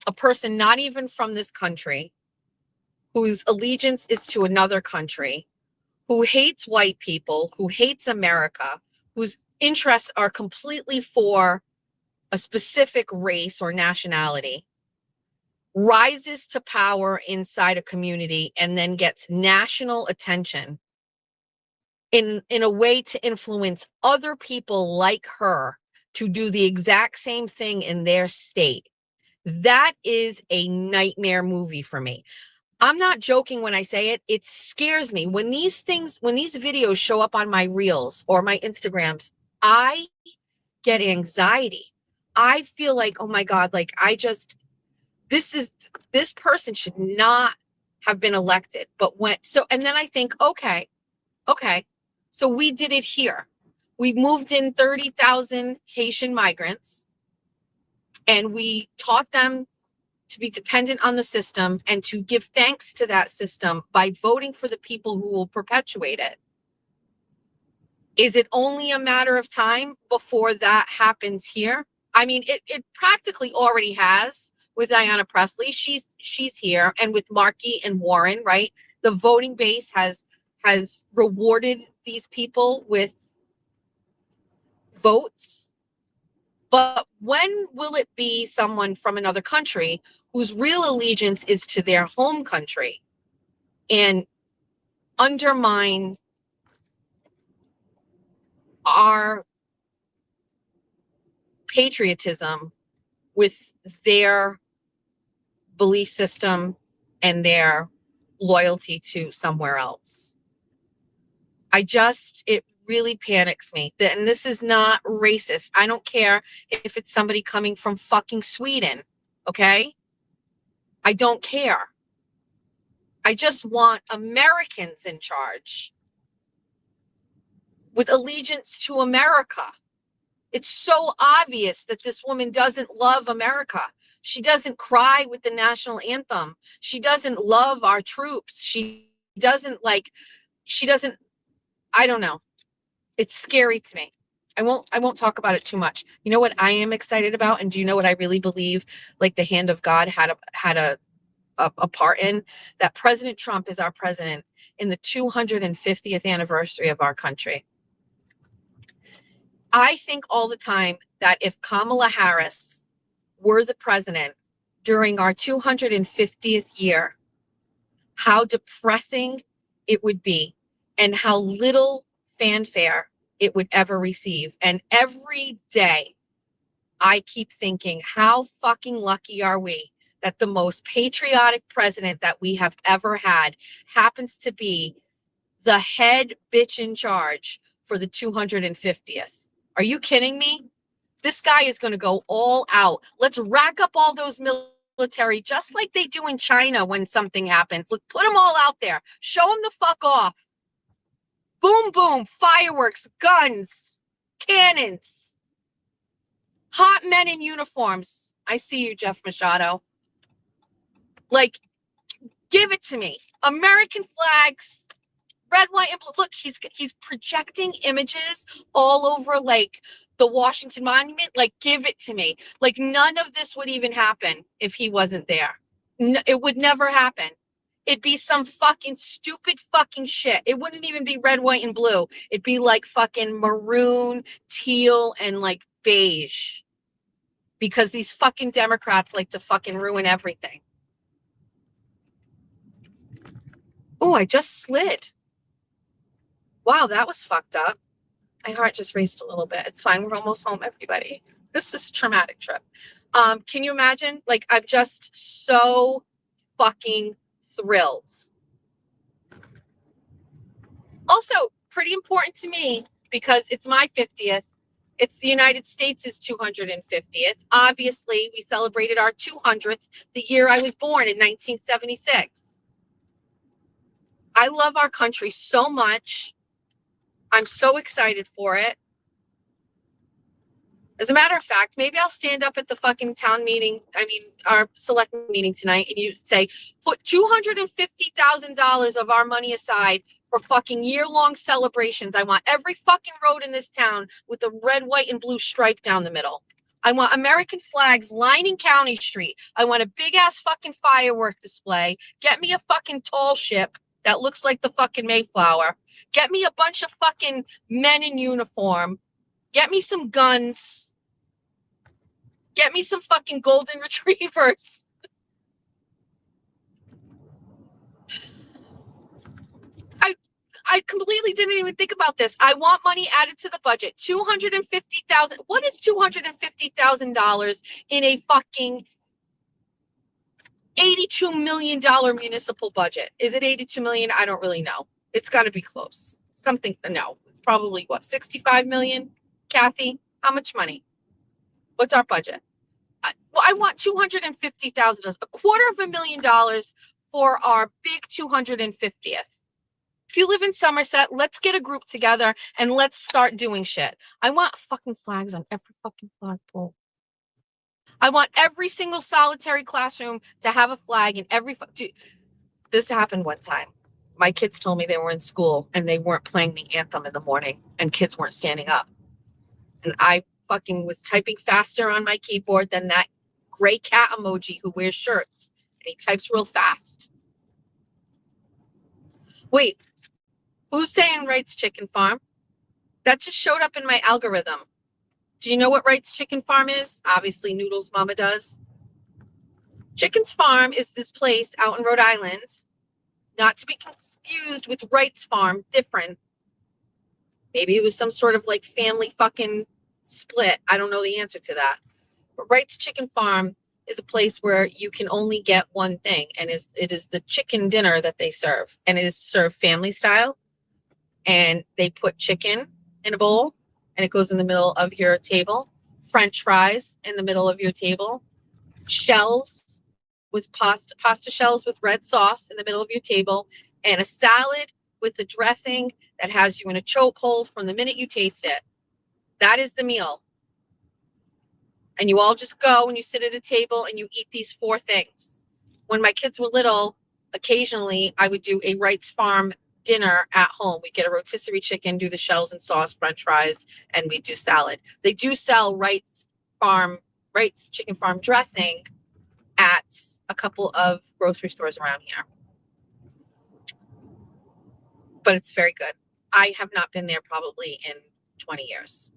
a person not even from this country, whose allegiance is to another country, who hates white people, who hates America, whose interests are completely for a specific race or nationality, rises to power inside a community and then gets national attention in a way to influence other people like her to do the exact same thing in their state. That is a nightmare movie for me. I'm not joking when I say it. It scares me. When these videos show up on my reels or my Instagrams, I get anxiety. I feel like, oh my God, like this person should not have been elected. But and then I think, okay, so we did it here. We moved in 30,000 Haitian migrants and we taught them to be dependent on the system and to give thanks to that system by voting for the people who will perpetuate it. Is it only a matter of time before that happens here? I mean, it practically already has with Ayanna Pressley. She's here, and with Markey and Warren, right? The voting base has rewarded these people with votes. But when will it be someone from another country whose real allegiance is to their home country and undermine our patriotism with their belief system and their loyalty to somewhere else? It really panics me. And this is not racist. I don't care if it's somebody coming from fucking Sweden, okay? I don't care. I just want Americans in charge with allegiance to America. It's so obvious that this woman doesn't love America. She doesn't cry with the national anthem. She doesn't love our troops. I don't know. It's scary to me. I won't talk about it too much. You know what I am excited about? And do you know what I really believe, like the hand of God had a part in? That President Trump is our president in the 250th anniversary of our country. I think all the time that if Kamala Harris were the president during our 250th year, how depressing it would be and how little fanfare it would ever receive. And every day I keep thinking, how fucking lucky are we that the most patriotic president that we have ever had happens to be the head bitch in charge for the 250th. Are you kidding me? This guy is going to go all out. Let's rack up all those military, just like they do in China when something happens. Let's put them all out there. Show them the fuck off. Boom, boom, fireworks, guns, cannons, hot men in uniforms. I see you, Jeff Machado. Like, give it to me. American flags, red, white, and blue. Look, he's projecting images all over, like, the Washington Monument. Like, give it to me. Like, none of this would even happen if he wasn't there. It would never happen. It'd be some fucking stupid fucking shit. It wouldn't even be red, white, and blue. It'd be like fucking maroon, teal, and like beige. Because these fucking Democrats like to fucking ruin everything. Oh, I just slid. Wow, that was fucked up. My heart just raced a little bit. It's fine. We're almost home, everybody. This is a traumatic trip. Can you imagine? Like, I'm just so fucking thrilled. Also, pretty important to me because it's my 50th. It's the United States' 250th. Obviously, we celebrated our 200th the year I was born in 1976. I love our country so much. I'm so excited for it. As a matter of fact, maybe I'll stand up at the fucking town meeting, our select meeting tonight, and you say, put $250,000 of our money aside for fucking year-long celebrations. I want every fucking road in this town with a red, white, and blue stripe down the middle. I want American flags lining County Street. I want a big-ass fucking firework display. Get me a fucking tall ship that looks like the fucking Mayflower. Get me a bunch of fucking men in uniform. Get me some guns. Get me some fucking golden retrievers. I I completely didn't even think about this. I want money added to the budget. 250,000. What is $250,000 in a fucking $82 million municipal budget? Is it 82 million? I don't really know. It's got to be close. Something, no, it's probably what, 65 million? Kathy, how much money? What's our budget? I want $250,000, $250,000 for our big 250th. If you live in Somerset, let's get a group together and let's start doing shit. I want fucking flags on every fucking flagpole. I want every single solitary classroom to have a flag in every. Dude, this happened one time. My kids told me they were in school and they weren't playing the anthem in the morning and kids weren't standing up. And I fucking was typing faster on my keyboard than that gray cat emoji who wears shirts. And he types real fast. Wait, who's saying Wright's Chicken Farm? That just showed up in my algorithm. Do you know what Wright's Chicken Farm is? Obviously, Noodles Mama does. Chicken's Farm is this place out in Rhode Island, not to be confused with Wright's Farm, different. Maybe it was some sort of like family fucking split. I don't know the answer to that. But Wright's Chicken Farm is a place where you can only get one thing, and it is the chicken dinner that they serve, and it is served family style. And they put chicken in a bowl, and it goes in the middle of your table. French fries in the middle of your table. Shells with pasta shells with red sauce in the middle of your table, and a salad with the dressing that has you in a chokehold from the minute you taste it. That is the meal. And you all just go and you sit at a table and you eat these 4 things. When my kids were little, occasionally I would do a Wright's Farm dinner at home. We get a rotisserie chicken, do the shells and sauce, French fries, and we do salad. They do sell Wright's Chicken Farm dressing at a couple of grocery stores around here. But it's very good. I have not been there probably in 20 years.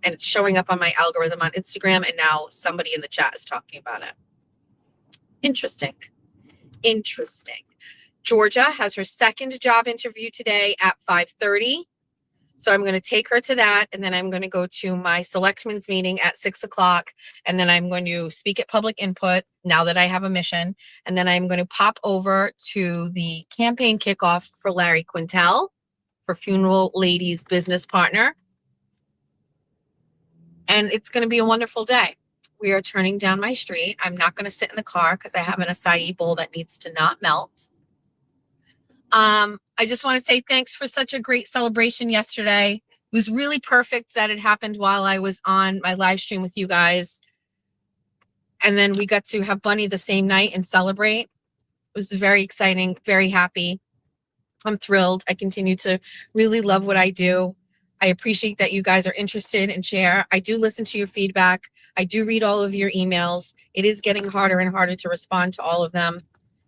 And it's showing up on my algorithm on Instagram, and now somebody in the chat is talking about it. Interesting. Georgia has her second job interview today at 5:30. So I'm going to take her to that, and then I'm going to go to my selectmen's meeting at 6 o'clock, and then I'm going to speak at public input now that I have a mission, and then I'm going to pop over to the campaign kickoff for Larry Quintel for Funeral Ladies Business Partner. And it's going to be a wonderful day. We are turning down my street. I'm not going to sit in the car because I have an acai bowl that needs to not melt. I just want to say thanks for such a great celebration yesterday. It was really perfect that it happened while I was on my live stream with you guys. And then we got to have Bunny the same night and celebrate. It was very exciting, very happy. I'm thrilled. I continue to really love what I do. I appreciate that you guys are interested and share. I do listen to your feedback. I do read all of your emails. It is getting harder and harder to respond to all of them.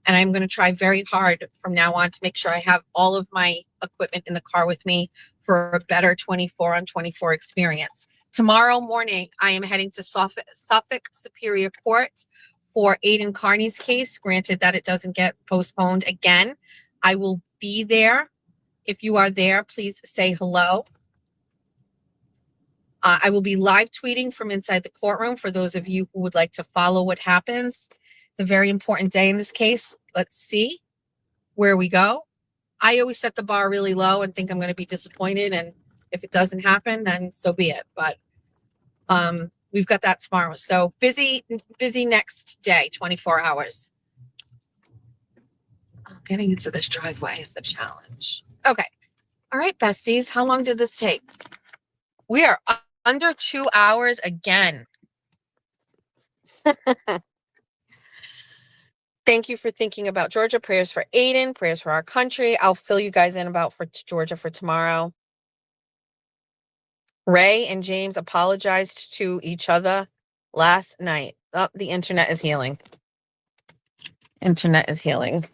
And I'm going to try very hard from now on to make sure I have all of my equipment in the car with me for a better 24/24 experience. Tomorrow morning, I am heading to Suffolk Superior Court for Aidan Carney's case. Granted that it doesn't get postponed again. I will be there. If you are there, please say hello. I will be live tweeting from inside the courtroom for those of you who would like to follow what happens. It's a very important day in this case. Let's see where we go. I always set the bar really low and think I'm going to be disappointed. And if it doesn't happen, then so be it. But we've got that tomorrow. So busy next day, 24 hours. Getting into this driveway is a challenge. Okay. All right, besties. How long did this take? We are under 2 hours again. Thank you for thinking about Georgia. Prayers for Aidan, prayers for our country. I'll fill you guys in about for Georgia for tomorrow. Ray and James apologized to each other last night. Oh, the internet is healing. Internet is healing.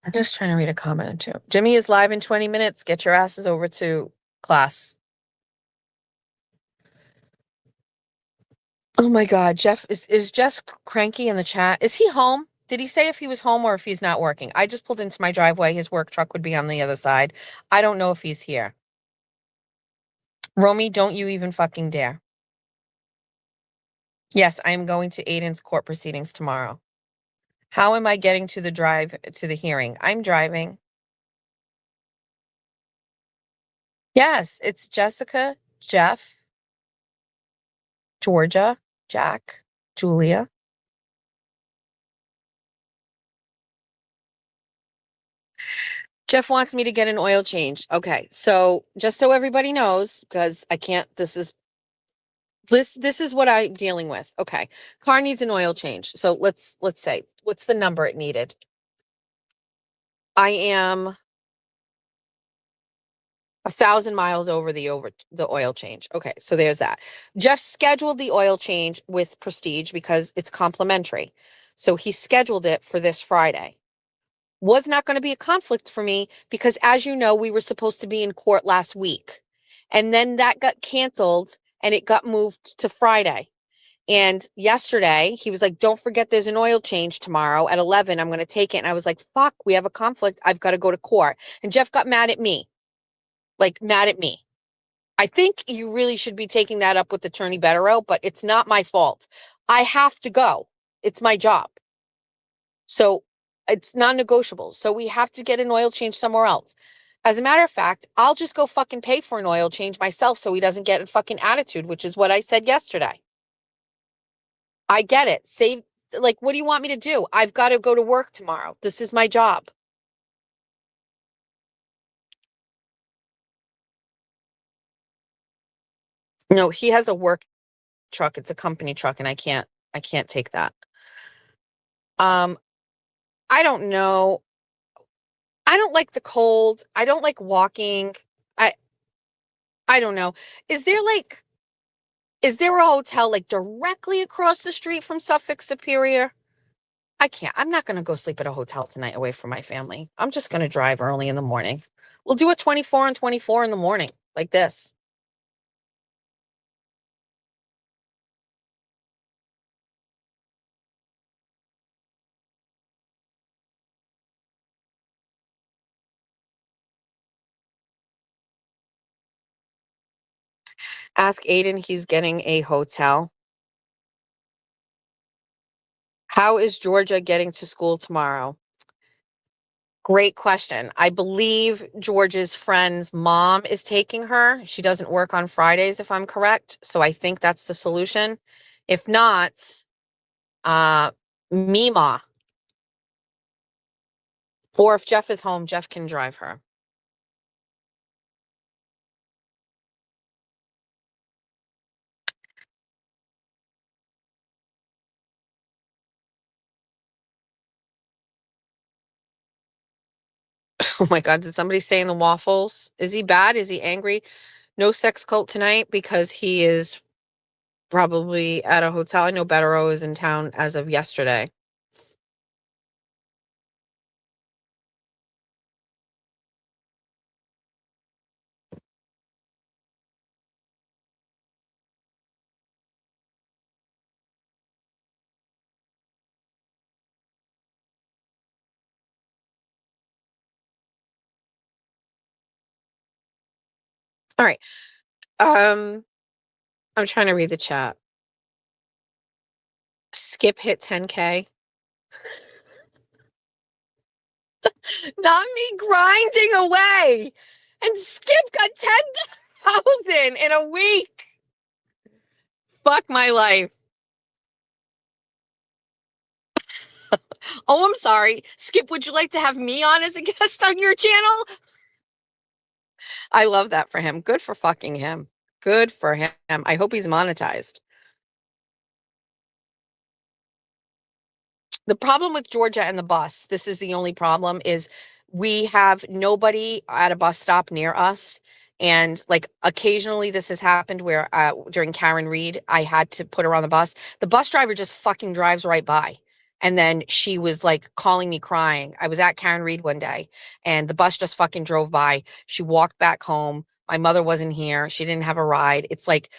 I'm just trying to read a comment or two. Jimmy is live in 20 minutes. Get your asses over to class. Oh my God, Jeff is Jeff cranky in the chat? Is he home? Did he say if he was home or if he's not working? I just pulled into my driveway. His work truck would be on the other side. I don't know if he's here. Romy, don't you even fucking dare. Yes, I am going to Aiden's court proceedings tomorrow. How am I getting to the hearing? I'm driving. Yes, it's Jessica, Jeff, Georgia, Jack, Julia. Jeff wants me to get an oil change. Okay, so just so everybody knows, because I can't, this is what I'm dealing with. Okay, car needs an oil change. So let's say, what's the number it needed? I am 1,000 miles over the oil change. Okay, so there's that. Jeff scheduled the oil change with Prestige because it's complimentary. So he scheduled it for this Friday. Was not going to be a conflict for me because, as you know, we were supposed to be in court last week. And then that got canceled and it got moved to Friday. And yesterday he was like, don't forget there's an oil change tomorrow at 11. I'm going to take it. And I was like, fuck, we have a conflict. I've got to go to court. And Jeff got mad at me. Like, mad at me. I think you really should be taking that up with Attorney Betterow, but it's not my fault. I have to go. It's my job. So it's non-negotiable. So we have to get an oil change somewhere else. As a matter of fact, I'll just go fucking pay for an oil change myself so he doesn't get a fucking attitude, which is what I said yesterday. I get it. What do you want me to do? I've got to go to work tomorrow. This is my job. No, he has a work truck. It's a company truck and I can't take that. I don't know. I don't like the cold. I don't like walking. I don't know. Is there a hotel like directly across the street from Suffolk Superior? I can't. I'm not going to go sleep at a hotel tonight away from my family. I'm just going to drive early in the morning. We'll do a 24 and 24 in the morning like this. Ask Aiden, he's getting a hotel. How is Georgia getting to school tomorrow? Great question. I believe George's friend's mom is taking her. She doesn't work on Fridays, if I'm correct. So I think that's the solution. If not, Mima. Or if Jeff is home, Jeff can drive her. Oh my God, did somebody say in the waffles? Is he bad? Is he angry? No sex cult tonight because he is probably at a hotel. I know Betterow is in town as of yesterday. All right. I'm trying to read the chat. Skip hit 10K. Not me grinding away. And Skip got 10,000 in a week. Fuck my life. Oh, I'm sorry. Skip, would you like to have me on as a guest on your channel? I love that for him. Good for fucking him. Good for him. I hope he's monetized. The problem with Georgia and the bus, this is the only problem, is we have nobody at a bus stop near us. And like occasionally this has happened where during Karen Reed, I had to put her on the bus. The bus driver just fucking drives right by. And then she was like calling me crying. I was at Karen Reed one day and the bus just fucking drove by. She walked back home. My mother wasn't here. She didn't have a ride. It's like,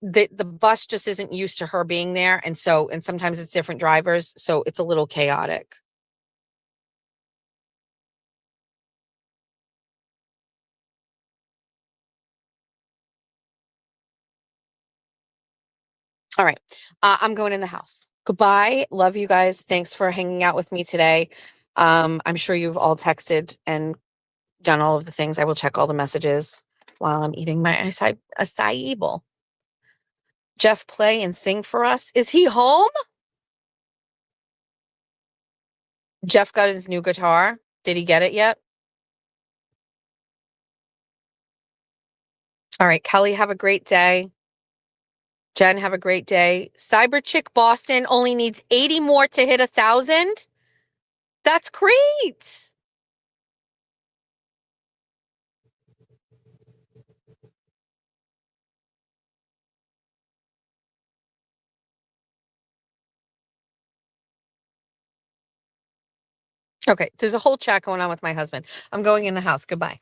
the bus just isn't used to her being there. And sometimes it's different drivers. So it's a little chaotic. All right. I'm going in the house. Goodbye. Love you guys. Thanks for hanging out with me today. I'm sure you've all texted and done all of the things. I will check all the messages while I'm eating my acai bowl. Jeff play and sing for us. Is he home? Jeff got his new guitar. Did he get it yet? All right, Kelly, have a great day. Jen, have a great day. Cyber Chick Boston only needs 80 more to hit 1,000. That's great. Okay, there's a whole chat going on with my husband. I'm going in the house. Goodbye.